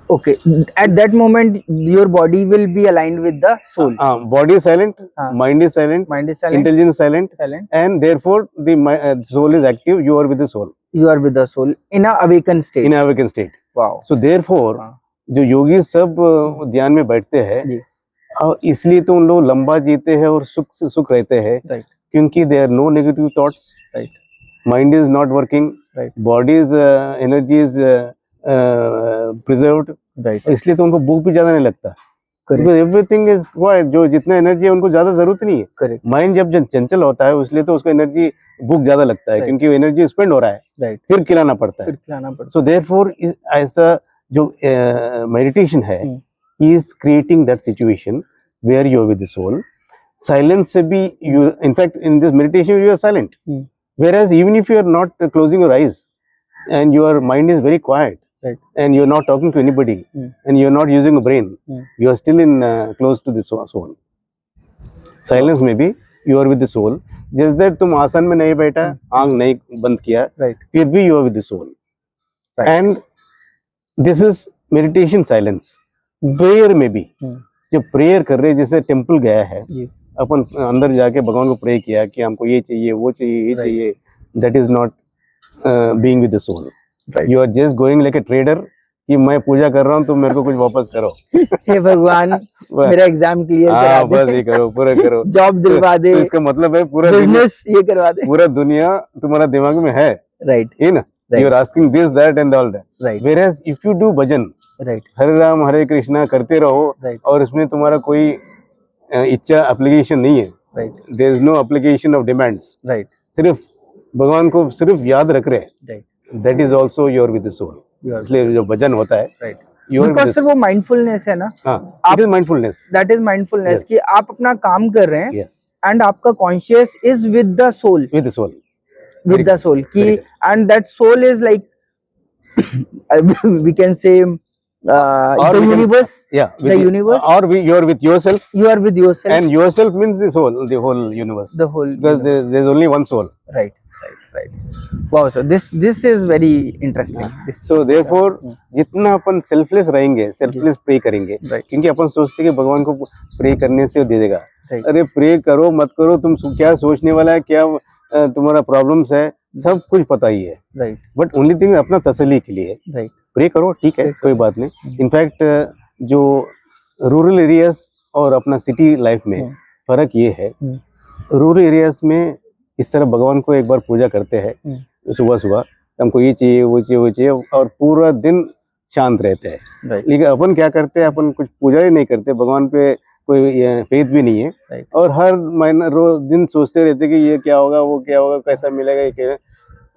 Okay, at that moment your body will be aligned with the soul. Body is silent, हाँ. mind is silent, intelligence is silent, and therefore the soul is active. You are with the soul. You are with the soul in a awakened state. In a awakened state. Wow. So therefore जो योगी सब ध्यान में बैठते हैं, और इसलिए तो उन लोग लंबा जीते हैं और सुख रहते हैं, क्योंकि there are no negative thoughts. Mind is not working. Body's energy is preserved. इसलिए तो उनको भूख भी ज्यादा नहीं लगता। एवरीथिंग इज क्वाइट, जो जितना एनर्जी है उनको ज्यादा जरूरत नहीं है। माइंड जब चंचल होता है इसलिए तो उसको एनर्जी भूख ज्यादा लगता है, क्योंकि एनर्जी स्पेंड हो रहा है, फिर खिलाना पड़ता है। सो देयरफॉर ऐसा जो मेडिटेशन है is creating that situation where you are with the soul. Silence से भी you, in fact in this meditation you are silent, whereas even if you are not closing your eyes and your mind is very quiet, and you are not talking to anybody, and you are not using a brain, you are still in close to the soul. Silence में भी you are with the soul. Just that तुम आसन में नहीं बैठा, आंख नहीं बंद किया, फिर भी you are with the soul. And this is meditation silence. Prayer में भी जब प्रेयर कर रहे, जैसे टेम्पल गया है, अपन अंदर जाके भगवान को प्रे किया कि हमको ये चाहिए, वो चाहिए, ये चाहिए, that is not being with the soul. You are just going like a trader कि मैं पूजा कर रहा हूँ, तुम मेरे को कुछ वापस करो। हे भगवान मेरा एग्जाम क्लियर करा दे, बस ये करो, पूरा करो, जॉब दिलवा दे। तो इसका मतलब है पूरा बिजनेस ये करवा दे, पूरा दुनिया तुम्हारा दिमाग में है, राइट, है ना? You are asking this that and all that, right. Whereas if you do bhajan, right, Hare Ram Hare Krishna करते रहो, और इसमें तुम्हारा कोई इच्छा एप्लीकेशन नहीं है, right, there is no application of demands, right, सिर्फ भगवान को सिर्फ याद रख रहे हैं, right, that is also your with the soul. इसलिए जो भजन होता है, राइट, बिकॉज़ सर वो माइंडफुलनेस है ना, it is mindfulness, that is mindfulness कि आप अपना काम कर रहे हैं एंड आपका conscious is with the soul, with the soul, with the soul की, and that soul is like we can say the universe, the universe, or you are with yourself. You are with yourself, and yourself means the soul, the whole universe, the whole. Because there is only one soul. Right. Wow, so this is very interesting. So therefore, जितना अपन selfless रहेंगे, selfless pray करेंगे, क्योंकि अपन सोचते हैं कि भगवान को pray करने से दे देगा। अरे pray करो मत करो, तुम क्या सोचने वाला है, क्या तुम्हारा प्रॉब्लम्स है, सब कुछ पता ही है, राइट। बट ओनली थिंग अपना तसल्ली के लिए, राइट, प्रे करो, ठीक है, कोई बात नहीं। इनफैक्ट जो रूरल एरियाज और अपना सिटी लाइफ में फर्क ये है, रूरल एरियाज में इस तरह भगवान को एक बार पूजा करते हैं, सुबह सुबह हमको ये चाहिए, वो चाहिए, वो चाहिए, और पूरा दिन शांत रहते हैं। लेकिन अपन क्या करते हैं, अपन कुछ पूजा ही नहीं करते, भगवान पे कोई फेथ भी नहीं है, और हर महीना रोज दिन सोचते रहते कि ये क्या होगा, वो क्या होगा, कैसा मिलेगा, ये क्या।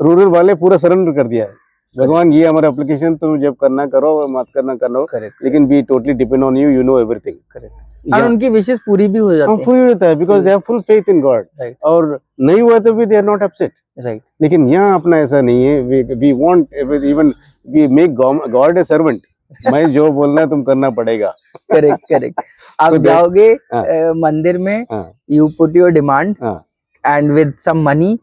रूरल वाले पूरा सरेंडर कर दिया है, भगवान ये हमारा एप्लीकेशन, तुम जब करना करो, मत करना करो, लेकिन we totally depend on you, you know everything, correct. और उनकी विशेस पूरी भी हो जाती है, पूरी होता है, because they have full faith in God, और नहीं हुआ तो भी they are not upset, right. लेकिन यहाँ अपना ऐसा नहीं है, we want even we make God a servant, मैं जो बोलना है तुम करना पड़ेगा, करेक्ट, करेक्ट। आप जाओगे मंदिर में, you put your demand and with some money,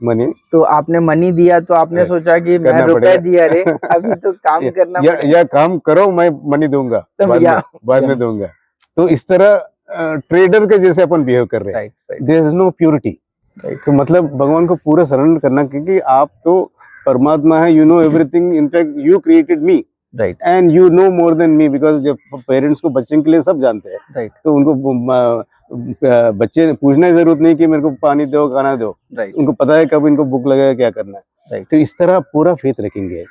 तो आपने मनी दिया तो आपने सोचा कि मैं रुपए दिया रे, अभी तो काम करना या काम करो, मैं मनी दूंगा, बाद में दूंगा। तो इस तरह ट्रेडर के जैसे अपन बिहेव कर रहे हैं, देयर इज नो प्योरिटी, तो मतलब भगवान को पूरा सरेंडर करना, क्योंकि आप तो परमात्मा है, you know everything, in fact you created me, right, and you know more than me, because जब पेरेंट्स को बच्चे के लिए सब जानते हैं, राइट, तो उनको बच्चे पूछने की जरूरत नहीं कि मेरे को पानी दो, खाना दो, राइट, उनको पता है कब इनको भूख लगेगा, क्या करना है, राइट। तो इस तरह पूरा फेथ रखेंगे,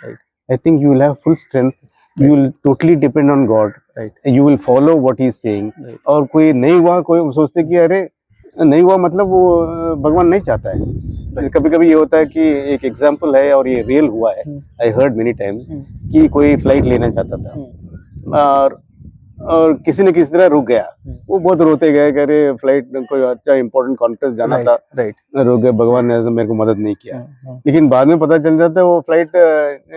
I think you will have full strength, you will totally depend on God, right, you will follow what he is saying. और कोई नहीं हुआ, कोई सोचते कि अरे नहीं हुआ मतलब वो भगवान नहीं चाहता है। कभी कभी ये होता है कि एक एग्जाम्पल है, और ये रियल हुआ है, आई हर्ड मेनी टाइम्स, कि कोई फ्लाइट लेना चाहता था, और किसी ने किसी तरह रुक गया, वो बहुत रोते गए कि अरे फ्लाइट कोई अच्छा इंपॉर्टेंट कॉन्फ्रेंस जाना था, राइट, रुक गए, भगवान ने मेरे को मदद नहीं किया। लेकिन बाद में पता चल जाता है वो फ्लाइट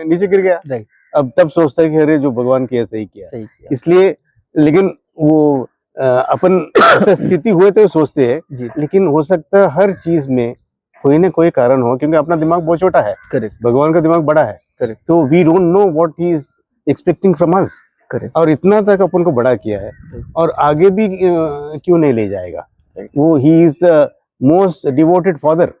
नीचे गिर गया, राइट। अब तब सोचता है कि अरे जो भगवान किया सही किया, इसलिए। लेकिन वो अपन ऐसा स्थिति हुए तो सोचते हैं, जी लेकिन हो सकता है हर चीज में कोई ना कोई कारण हो, क्योंकि अपना दिमाग बहुत छोटा है, करेक्ट भगवान का दिमाग बड़ा है। करेक्ट तो we don't know what he is expecting from us, correct और इतना तक अपन को बड़ा किया है और आगे भी क्यों नहीं ले जाएगा। Right. वो he is the most devoted father,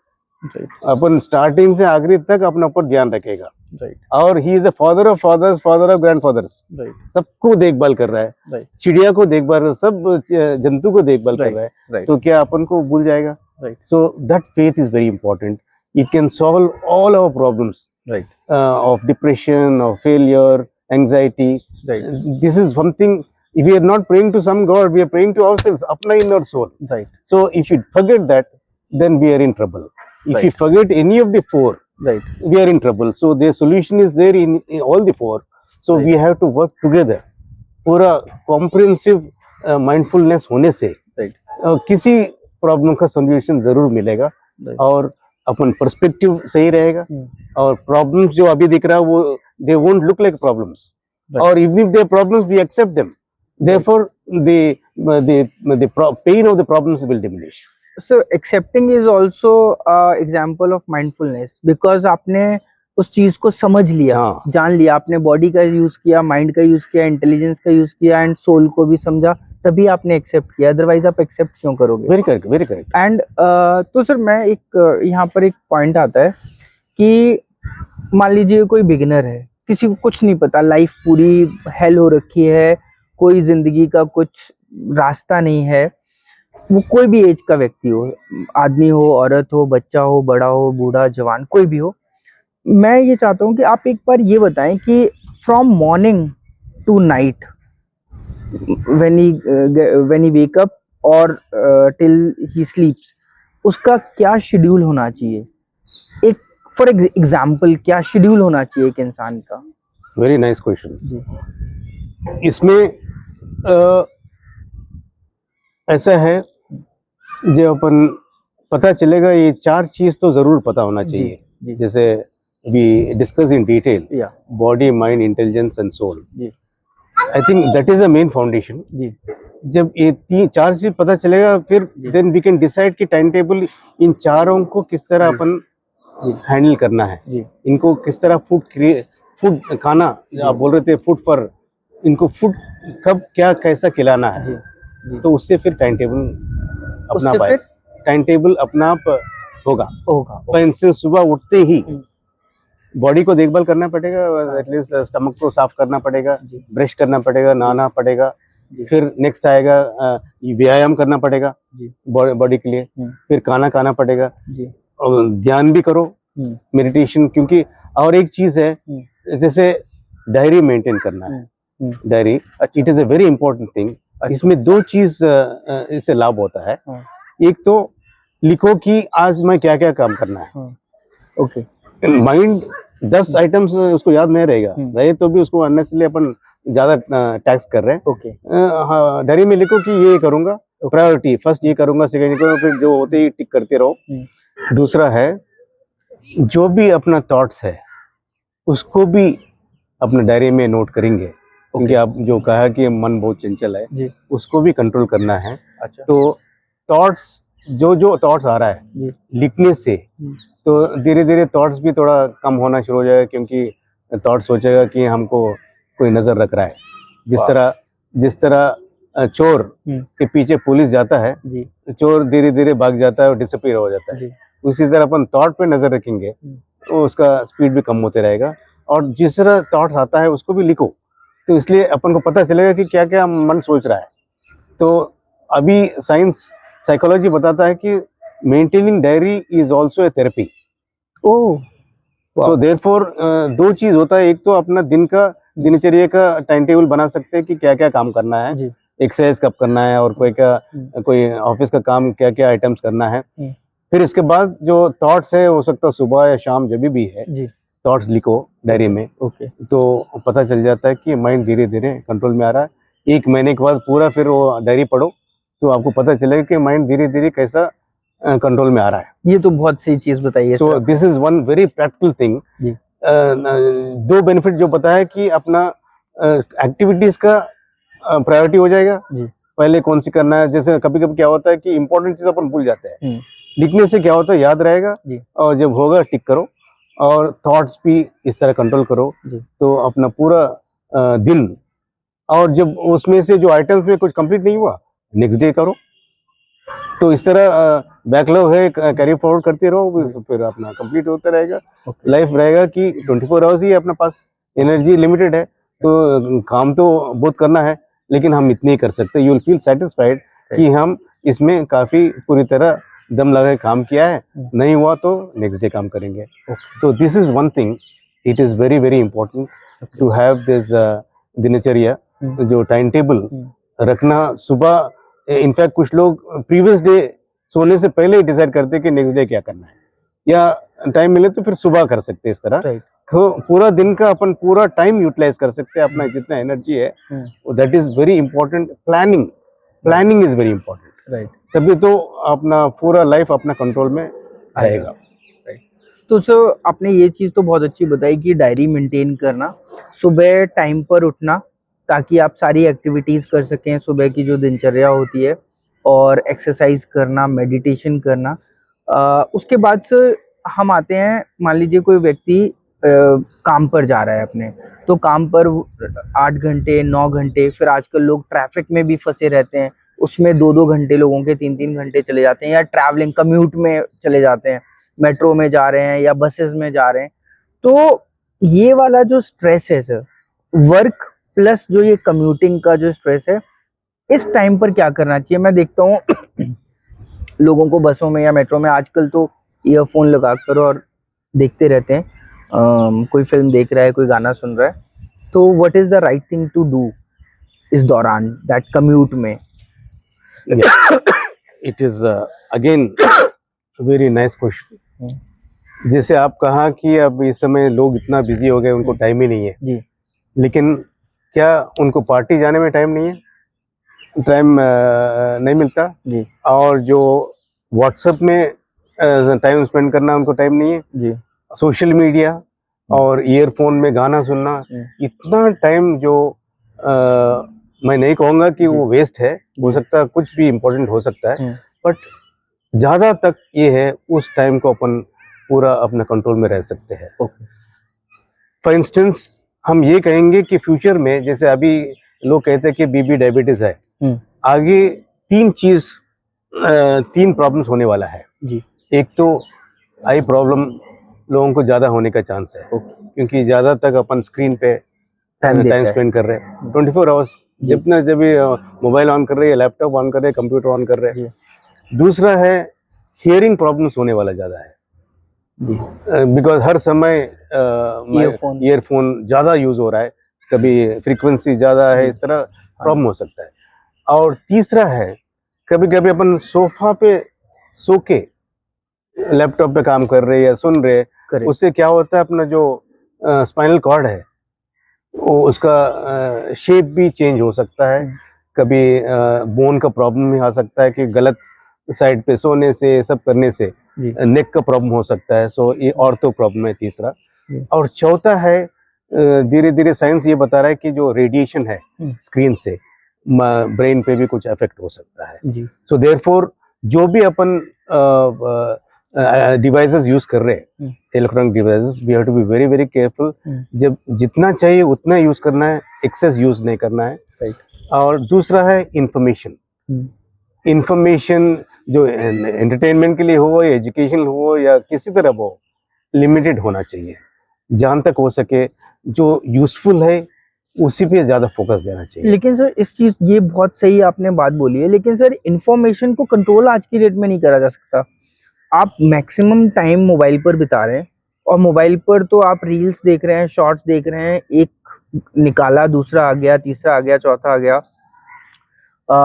अपन स्टार्टिंग से आखिरी तक अपने ऊपर ध्यान रखेगा, राइट और he is the father of fathers, father of grandfathers. Right सबको देखभाल कर रहा है, राइट चिड़िया को देखभाल, सब जंतु को देखभाल कर रहा है, राइट तो क्या अपन को भूल जाएगा? Right so that faith is very important. It can solve all our problems right of depression, of failure, anxiety. Right This is something, if we are not praying to some God, we are praying to ourselves, apna inner soul. Right So if you forget that, then we are in trouble. If Right. you forget any of the four, right we are in trouble. So the solution is there in all the four. So Right. we have to work together. पूरा comprehensive mindfulness होने से राइट किसी प्रॉब्लम का सोल्यूशन जरूर मिलेगा, राइट और अपन पर्सपेक्टिव सही रहेगा, और प्रॉब्लम्स जो अभी दिख रहा है वो they won't look like problems, Right. और even if they problems we accept them, therefore the pain of the problems will diminish. So accepting is also example of mindfulness, because आपने उस चीज को समझ लिया, हाँ. जान लिया, आपने बॉडी का यूज किया, माइंड का यूज किया, इंटेलिजेंस का यूज किया, एंड सोल को भी समझा, तभी आपने एक्सेप्ट किया, अदरवाइज आप एक्सेप्ट क्यों करोगे? Very correct, very correct. And तो सर मैं एक यहाँ पर एक पॉइंट आता है कि मान लीजिए कोई बिगिनर है, किसी को कुछ नहीं पता, लाइफ पूरी हेल हो रखी है, कोई जिंदगी का कुछ रास्ता नहीं है, वो कोई भी एज का व्यक्ति हो, आदमी हो, औरत हो, बच्चा हो, बड़ा हो, बूढ़ा, जवान, कोई भी हो, मैं ये चाहता हूँ कि आप एक बार ये बताएं कि from morning to night when he wake up और till he sleeps, उसका क्या शेड्यूल होना चाहिए? एक फॉर एग्जाम्पल क्या शेड्यूल होना चाहिए एक इंसान का? Very nice question. जी इसमें ऐसा है, जो अपन पता चलेगा, ये चार चीज तो जरूर पता होना चाहिए. जी जैसे वी डिस्कस इन डिटेल, या body, mind, intelligence and soul. जी I think that is the main foundation. जी जब ये तीन चार चीज पता चलेगा, फिर जी. देन वी कैन डिसाइड कि टाइम टेबल इन चारों को किस तरह जी. अपन जी हैंडल करना है, जी इनको किस तरह फूड खाना, आप बोल रहे थे फूड फॉर, इनको फूड कब क्या कैसा खिलाना है, जी जी तो उससे फिर टाइम टेबल अपना उससे पाए, फिर टाइम टेबल अपना आप होगा. होगा. फॉर इंस्टेंस सुबह उठते ही हम्म. बॉडी को देखभाल करना पड़ेगा, एटलीस्ट स्टमक को साफ करना पड़ेगा, जी ब्रश करना पड़ेगा, नहाना पड़ेगा, जी फिर नेक्स्ट आएगा व्यायाम करना पड़ेगा जी बॉडी के लिए, फिर खाना खाना पड़ेगा, जी और ध्यान भी करो, मेडिटेशन. क्योंकि और एक चीज है, जैसे डायरी मेंटेन करना है, diary, it is a very important thing. इसमें दो चीज इससे लाभ होता है. हाँ. एक तो लिखो कि आज मैं क्या क्या काम करना है. ओके माइंड 10 आइटम्स उसको याद नहीं रहेगा, रहे तो भी उसको अननेसेसरली अपन ज्यादा टैक्स कर रहे हैं. ओके हाँ, डायरी में लिखो कि ये करूंगा, प्रायोरिटी फर्स्ट ये करूंगा, सेकंड ये करूंगा, फिर जो होते ही टिक करते रहो. दूसरा है, जो भी अपना थॉट्स है उसको भी अपना डायरी में नोट करेंगे, क्योंकि आप जो कहा कि मन बहुत चंचल है, जी उसको भी कंट्रोल करना है. अच्छा तो थॉट्स, जो थॉट्स आ रहा है जी लिखने से, तो धीरे धीरे थॉट्स भी थोड़ा कम होना शुरू हो जाएगा, क्योंकि थॉट सोचेगा कि हमको कोई नजर रख रहा है. जिस तरह चोर के पीछे पुलिस जाता है, जी चोर धीरे धीरे भाग जाता है और डिसअपीयर हो जाता है. जी उसी तरह अपन थॉट पे नजर रखेंगे तो उसका स्पीड भी कम होते रहेगा, और जिस तरह थॉट्स आता है उसको भी लिखो, तो इसलिए अपन को पता चलेगा कि क्या क्या मन सोच रहा है. तो अभी साइंस, साइकोलॉजी बताता है कि maintaining diary is also a therapy. Oh so therefore दो चीज होता है, एक तो अपना दिन का दिनचर्या का टाइम टेबल बना सकते हैं कि क्या क्या काम करना है, जी एक्सरसाइज कब करना है, और कोई ऑफिस का काम क्या क्या आइटम्स करना है. फिर इसके बाद जो थॉट्स है, हो सकता है सुबह या शाम जब भी है, जी थॉट्स लिखो डायरी में, ओके तो पता चल जाता है कि माइंड धीरे धीरे कंट्रोल में आ रहा है. 1 महीने के बाद पूरा फिर वो डायरी पढ़ो, तो आपको पता चलेगा कि माइंड धीरे धीरे कैसा कंट्रोल में आ रहा है. ये तो बहुत सही चीज बताई है so this is one very practical thing. जी दो बेनिफिट जो बताया कि अपना एक्टिविटीज का प्रायोरिटी हो जाएगा। जी। पहले कौन सी करना है, जैसे कभी कभी क्या होता है कि इंपॉर्टेंट चीज अपन भूल जाते हैं, लिखने से क्या होता है याद रहेगा, जी। और जब होगा टिक करो, और थॉट्स भी इस तरह कंट्रोल करो, जी। तो अपना पूरा दिन, और जब उसमें से जो आइटम्स में कुछ कंप्लीट नहीं हुआ, नेक्स्ट डे करो। तो इस तरह बैकलॉग है, कैरी फॉरवर्ड करते रहो, फिर अपना कंप्लीट होता रहेगा। लाइफ रहेगा कि 24 आवर्स ही अपने पास, एनर्जी लिमिटेड है, तो काम तो बहुत करना है, लेकिन हम इतने ही कर सकते हैं। यू विल फील सेटिस्फाइड कि हम इसमें काफी पूरी तरह दम लगा के काम किया है, नहीं हुआ तो नेक्स्ट डे काम करेंगे। तो this is one thing, it is very very important to have this दिनचर्या, जो टाइम टेबल रखना। सुबह इनफैक्ट कुछ लोग प्रीवियस डे सोने से पहले ही डिसाइड करते हैं कि नेक्स्ट डे क्या करना है, या टाइम मिले तो फिर सुबह कर सकते हैं। इस तरह तो पूरा दिन का अपन पूरा टाइम यूटिलाइज कर सकते हैं, अपना जितना एनर्जी है। That is very important. Planning is very important, right. तभी तो अपना पूरा लाइफ अपना कंट्रोल में आएगा। तो सर आपने ये चीज तो बहुत अच्छी बताई कि डायरी मेंटेन करना, सुबह टाइम पर उठना ताकि आप सारी एक्टिविटीज कर सकें सुबह की जो दिनचर्या होती है, और एक्सरसाइज करना, मेडिटेशन करना। उसके बाद से हम आते हैं, मान लीजिए कोई व्यक्ति काम पर जा रहा है अपने, तो काम पर 8 घंटे 9 घंटे, फिर आजकल लोग ट्रैफिक में भी फंसे रहते हैं, उसमें 2-2 घंटे लोगों के 3-3 घंटे चले जाते हैं, या ट्रैवलिंग कम्यूट में चले जाते हैं, मेट्रो में जा रहे हैं या बसेस में जा रहे हैं। तो ये वाला जो स्ट्रेस है सर, वर्क प्लस जो ये कम्यूटिंग का जो स्ट्रेस है, इस टाइम पर क्या करना चाहिए? मैं देखता हूँ लोगों को बसों में या मेट्रो में आजकल तो ईयरफोन लगा कर और देखते रहते हैं, कोई फिल्म देख रहा है, कोई गाना सुन रहा है। तो what is the right thing to do इस दौरान, दैट कम्यूट में? It is again very nice question. जैसे आप कहा कि अब इस समय लोग इतना बिजी हो गए, उनको टाइम ही नहीं है जी। लेकिन क्या उनको पार्टी जाने में टाइम नहीं है? टाइम नहीं मिलता जी। और जो व्हाट्सएप में टाइम स्पेंड करना उनको टाइम नहीं है जी। सोशल मीडिया और ईयरफोन में गाना सुनना, इतना टाइम जो मैं नहीं कहूँगा कि वो वेस्ट है, हो सकता है कुछ भी इम्पोर्टेंट हो सकता है, बट ज़्यादा तक ये है उस टाइम को अपन पूरा अपने कंट्रोल में रह सकते हैं। फॉर इंस्टेंस हम ये कहेंगे कि फ्यूचर में, जैसे अभी लोग कहते हैं कि बीपी डायबिटीज है, आगे तीन प्रॉब्लम्स होने वाला है जी। एक तो आई प्रॉब्लम लोगों को ज्यादा होने का चांस है, क्योंकि ज्यादा तक अपन स्क्रीन पे टाइम स्पेंड कर रहे हैं 24 आवर्स, जितना जब भी मोबाइल ऑन कर रहे हैं, लैपटॉप ऑन कर रहे हैं, कंप्यूटर ऑन कर रहे हैं। दूसरा है हियरिंग प्रॉब्लम्स होने वाला ज्यादा है, बिकॉज हर समय ईयरफोन ज्यादा यूज हो रहा है, कभी फ्रीक्वेंसी ज्यादा है, इस तरह प्रॉब्लम हो सकता है। और तीसरा है कभी कभी अपन सोफा पे सो के लैपटॉप पे काम कर रहे हैं या सुन रहे हैं, उससे क्या होता है अपना जो स्पाइनल कॉर्ड है वो उसका शेप भी चेंज हो सकता है, कभी बोन का प्रॉब्लम भी आ सकता है कि गलत साइड पे सोने से सब करने से नेक का प्रॉब्लम हो सकता है। सो ये ऑर्थो प्रॉब्लम है तीसरा। और चौथा है धीरे धीरे साइंस ये बता रहा है कि जो रेडिएशन है स्क्रीन से ब्रेन पे भी कुछ इफेक्ट हो सकता है। सो देयरफॉर जो भी अपन डिवाइसेस यूज कर रहे हैं, electronic devices, we have to be very very careful. जब जितना चाहिए उतना यूज करना है, एक्सेस यूज नहीं करना है। और दूसरा है इंफॉर्मेशन जो एंटरटेनमेंट के लिए हो या एजुकेशन हो या किसी तरह हो, लिमिटेड होना चाहिए। जहाँ तक हो सके जो यूजफुल है उसी पे ज्यादा फोकस देना चाहिए। लेकिन सर इस चीज, ये बहुत सही आपने बात बोली है, लेकिन सर इंफॉर्मेशन को कंट्रोल आज की डेट में नहीं करा जा सकता। आप मैक्सिमम टाइम मोबाइल पर बिता रहे हैं, और मोबाइल पर तो आप रील्स देख रहे हैं, शॉर्ट्स देख रहे हैं, एक निकाला दूसरा आ गया, तीसरा आ गया, चौथा आ गया,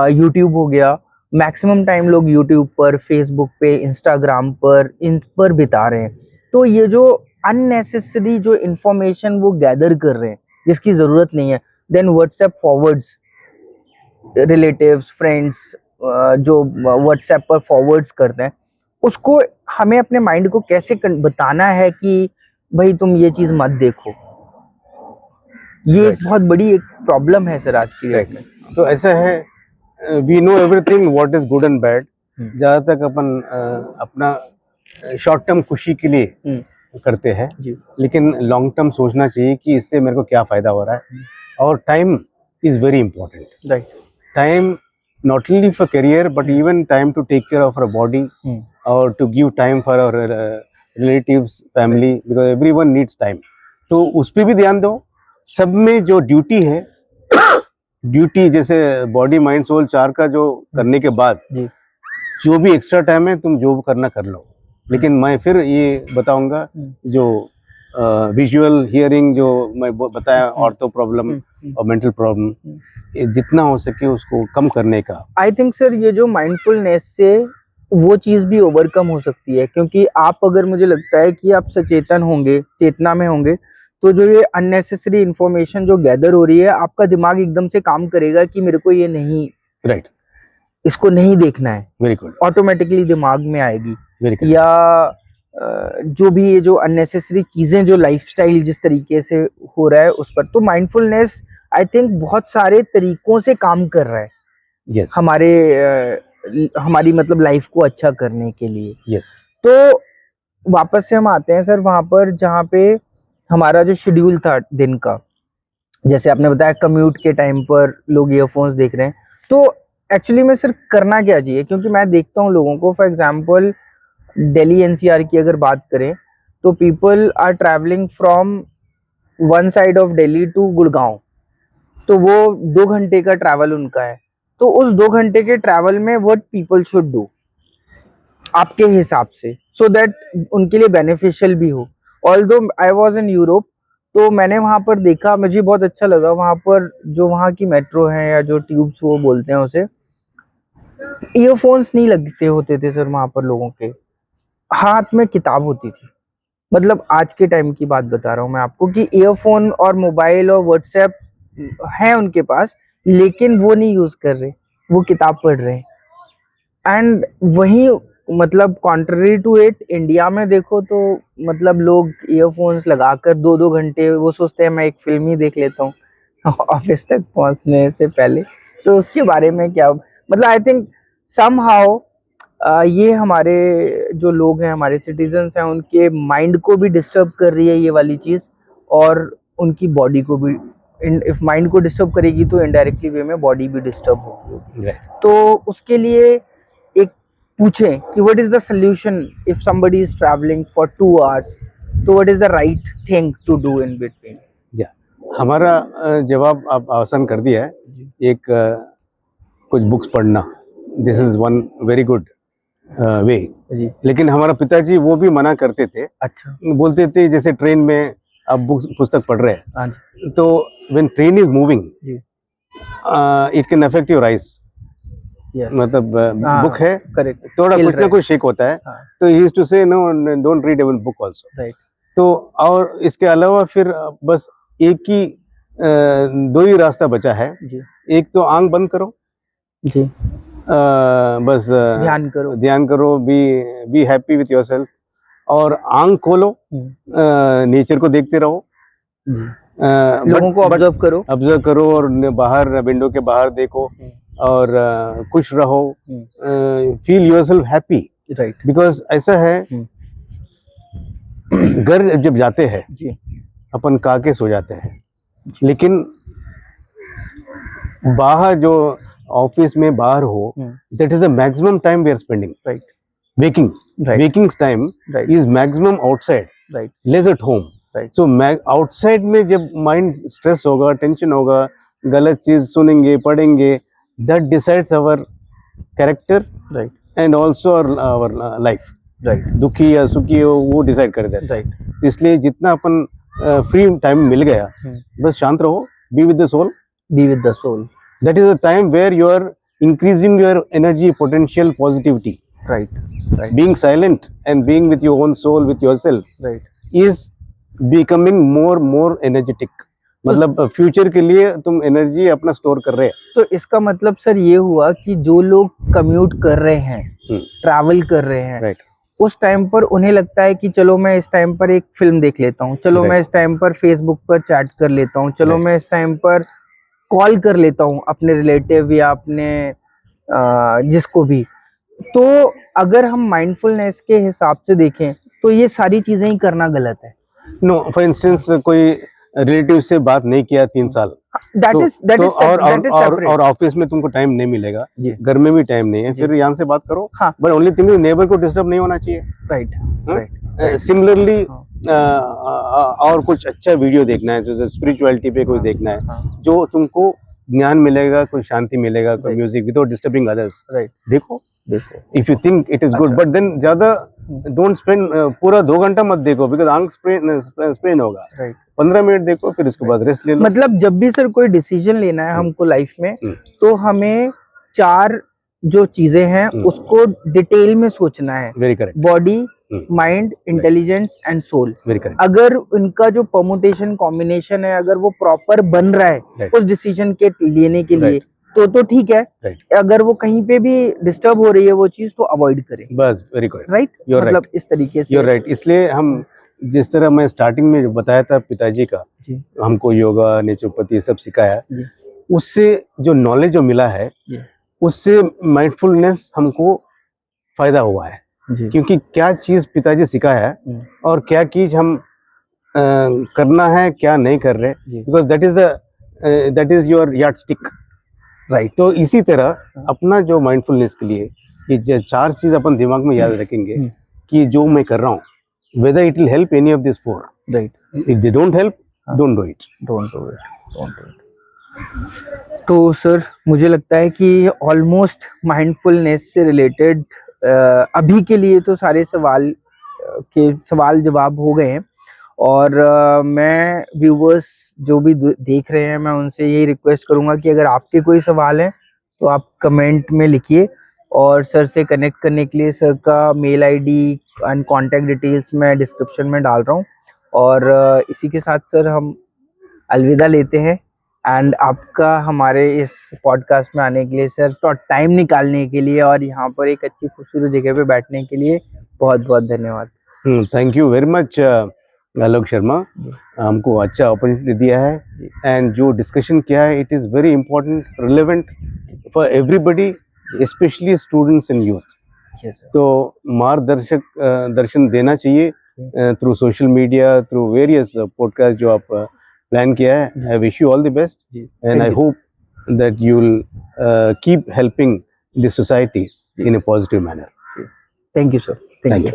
यूट्यूब हो गया। मैक्सिमम टाइम लोग यूट्यूब पर, फेसबुक पे, इंस्टाग्राम पर, इन पर बिता रहे हैं। तो ये जो अननेसेसरी जो इंफॉर्मेशन वो गैदर कर रहे हैं जिसकी जरूरत नहीं है, then WhatsApp forwards, relatives, friends जो व्हाट्सएप पर फॉरवर्ड्स करते हैं, उसको हमें अपने माइंड को कैसे बताना है कि भाई तुम ये चीज मत देखो। ये एक बहुत बड़ी एक प्रॉब्लम है सर आज की डेट में। तो ऐसा है, we know everything what is good and bad. जहाँ तक अपन अपना शॉर्ट टर्म खुशी के लिए करते हैं, लेकिन लॉन्ग टर्म सोचना चाहिए कि इससे मेरे को क्या फायदा हो रहा है। और time is very important, right. Time not only for career but even time to take care of our body or to give time for our relatives, family, because everyone needs time। तो उस पर भी ध्यान दो। सब में जो ड्यूटी है, ड्यूटी जैसे बॉडी माइंड सोल चार का जो करने के बाद जो भी एक्स्ट्रा टाइम है तुम जो करना कर लो। लेकिन मैं फिर ये बताऊंगा, जो विजुअल हियरिंग जो मैं बताया, ऑर्थो प्रॉब्लम और मेंटल प्रॉब्लम, जितना हो सके उसको कम करने का। आई थिंक सर ये जो माइंडफुलनेस से वो चीज भी ओवरकम हो सकती है, क्योंकि आप, अगर मुझे लगता है कि आप सचेतन होंगे, चेतना में होंगे, तो जो ये अननेसेसरी इंफॉर्मेशन जो गैदर हो रही है, आपका दिमाग एकदम से काम करेगा कि मेरे को ये नहीं, राइट, इसको नहीं देखना है। Very good. ऑटोमेटिकली दिमाग में आएगी। Very good। या जो भी ये जो अननेसेसरी चीजें जो लाइफस्टाइल जिस तरीके से हो रहा है उस पर, तो माइंडफुलनेस आई थिंक बहुत सारे तरीकों से काम कर रहा है। yes। हमारी मतलब लाइफ को अच्छा करने के लिए। yes। तो वापस से हम आते हैं सर वहां पर जहाँ पे हमारा जो शेड्यूल था दिन का, जैसे आपने बताया कम्यूट के टाइम पर लोग ईयरफोन्स देख रहे हैं, तो एक्चुअली में सर करना क्या चाहिए? क्योंकि मैं देखता हूँ लोगों को, फॉर एग्जांपल दिल्ली एनसीआर की अगर बात करें तो people are travelling from one side of Delhi to Gurgaon, तो वो 2 घंटे का ट्रैवल उनका है। तो उस 2 घंटे के ट्रैवल में व्हाट पीपल शुड डू आपके हिसाब से, सो दैट उनके लिए बेनिफिशियल भी हो। Although I was in Europe, तो मैंने वहां पर देखा, मुझे बहुत अच्छा लगा वहां पर जो वहां की मेट्रो है या जो ट्यूब्स वो बोलते हैं उसे, ईयरफोन्स नहीं लगते होते थे सर वहां पर, लोगों के हाथ में किताब होती थी। मतलब आज के टाइम की बात बता रहा हूँ मैं आपको कि ईयरफोन और मोबाइल और व्हाट्सएप है उनके पास, लेकिन वो नहीं यूज कर रहे, वो किताब पढ़ रहे हैं। एंड वही मतलब कॉन्ट्ररी टू इट, इंडिया में देखो तो मतलब लोग ईयरफोन्स लगाकर 2-2 घंटे, वो सोचते हैं मैं एक फिल्म ही देख लेता हूँ ऑफिस तक पहुंचने से पहले। तो उसके बारे में क्या, मतलब आई थिंक समहाउ ये हमारे जो लोग हैं, हमारे सिटीजन्स हैं, उनके माइंड को भी डिस्टर्ब कर रही है ये वाली चीज, और उनकी बॉडी को भी। इफ माइंड को डिस्टर्ब करेगी तो इनडायरेक्टली वे में बॉडी भी डिस्टर्ब होगी। तो उसके लिए एक पूछें कि what is the solution if somebody is travelling for 2 hours, तो what is the right thing to do in between? या हमारा जवाब आप आसान कर दिया है। एक कुछ बुक्स पढ़ना, this is one very good way. लेकिन हमारा पिताजी वो भी मना करते थे। अच्छा। बोलते थे जैसे ट्रेन में आप बुक्स पुस्तक पढ़ रहे हैं, तो when train is moving it can affect your eyes. मतलब बुक है, करेक्ट, थोड़ा कुछ ना कुछ शेक होता है। तो he used to say no, don't read even book also, right. तो और इसके अलावा फिर बस एक ही 2 ही रास्ता बचा है। एक तो आंख बंद करो जी, बस ध्यान करो, बी हैप्पी विथ योरसेल्फ, और आंख खोलो, नेचर को देखते रहो, लोगों को ऑब्जर्व करो और बाहर विंडो के बाहर देखो, और खुश रहो, feel yourself happy, right. Because ऐसा है, घर जब जाते हैं अपन काके सो जाते हैं, लेकिन बाहर जो ऑफिस में बाहर हो, that is the maximum time we are spending, right. waking time is maximum outside, right, less at home, right। so outside में जब माइंड स्ट्रेस होगा, टेंशन होगा, गलत चीज सुनेंगे, पढ़ेंगे, that decides our character, right, and also our life, right। दुखी या सुखी हो वो डिसाइड कर देता है, राइट। इसलिए जितना अपन फ्री टाइम मिल गया, बस शांत रहो, be with the soul, that is the time where you are increasing your energy, potential, positivity, right। being silent and being with your own soul, with yourself, right, is becoming more energetic। मतलब फ्यूचर के लिए तुम एनर्जी अपना स्टोर कर रहे हैं। तो इसका मतलब सर ये हुआ कि जो लोग कम्यूट कर रहे हैं, ट्रैवल कर रहे हैं, right, उस टाइम पर उन्हें लगता है कि चलो मैं इस टाइम पर एक फिल्म देख लेता हूँ, चलो मैं इस टाइम पर फेसबुक पर चैट कर लेता हूँ, चलो मैं इस टाइम पर कॉल कर लेता हूँ अपने रिलेटिव या अपने जिसको भी, तो अगर हम माइंडफुलनेस के हिसाब से देखें तो ये सारी चीजें ही करना गलत है। नो, फॉर इंस्टेंस कोई रिलेटिव से बात नहीं किया 3 साल, दैट इज और ऑफिस में तुमको टाइम नहीं मिलेगा, जी। घर में भी टाइम नहीं है, फिर यहाँ से बात करो। हाँ। बट ओनली थिंग नेबर को डिस्टर्ब नहीं होना चाहिए। राइट। सिमिलरली और कुछ अच्छा वीडियो देखना है, जो स्पिरिचुअलिटी पे कोई देखना है, हाँ। जो तुमको ज्ञान मिलेगा, कोई शांति मिलेगा, कोई Right. Music without disturbing others, right. देखो। देखो if you think it is good, अच्छा। बट देन ज्यादा डोंट स्पेंड पूरा 2 घंटा मत देखो, बिकॉज आंख स्ट्रेन होगा। राइट। 15 मिनट देखो, फिर उसके बाद रेस्ट ले लो। मतलब जब भी सर कोई डिसीजन लेना है हमको लाइफ में, तो हमें 4 जो चीजें हैं उसको डिटेल में सोचना है। Very correct. Body, mind, intelligence and soul. Very correct. अगर उनका जो परमुटेशन कॉम्बिनेशन है, अगर वो प्रॉपर बन रहा है उस डिसीजन के लेने के लिए, तो ठीक है। अगर वो कहीं पे भी डिस्टर्ब हो रही है वो चीज, तो अवॉइड करें। बस, वेरी करेक्ट। राइट। You're मतलब right. इस तरीके से। You're right. इसलिए हम, जिस तरह मैं स्टार्टिंग में जो बताया था पिताजी का, जी। हमको योगा, नेचुरोपैथी सब सिखाया, जी। उससे जो नॉलेज जो मिला है, जी। उससे माइंडफुलनेस हमको फायदा हुआ है। जी। क्योंकि क्या चीज पिताजी सिखाया है और क्या चीज हम करना है, क्या नहीं कर रहे, because that is your yard stick. Right. तो इसी तरह अपना जो माइंडफुलनेस के लिए कि जो 4 चीज अपन दिमाग में याद रखेंगे कि जो मैं कर रहा हूँ, whether it will help any of these 4. Right. If they don't help, don't do it. Don't do it. Don't do it. तो सर मुझे लगता है कि ऑलमोस्ट माइंडफुलनेस से रिलेटेड अभी के लिए तो सारे सवाल जवाब हो गए हैं, और मैं व्यूवर्स जो भी देख रहे हैं, मैं उनसे यही रिक्वेस्ट करूंगा कि अगर आपके कोई सवाल हैं तो आप कमेंट में लिखिए, और सर से कनेक्ट करने के लिए सर का mail ID and contact details मैं डिस्क्रिप्शन में डाल रहा हूँ। और इसी के साथ सर हम अलविदा लेते हैं, एंड आपका हमारे इस पॉडकास्ट में आने के लिए सर, तो टाइम निकालने के लिए और यहाँ पर एक अच्छी खूबसूरत जगह पे बैठने के लिए बहुत बहुत धन्यवाद। Thank you very much Alok Sharma, हमको अच्छा अपॉर्चुनिटी दिया है, एंड जो डिस्कशन किया है, it is very important, relevant for everybody, specially students and youth. तो दर्शन देना चाहिए through social media, through various podcast जो आप प्लान किया है। I wish you all the best, and I hope that you will keep helping the society in a positive manner. Thank you sir. Thank you.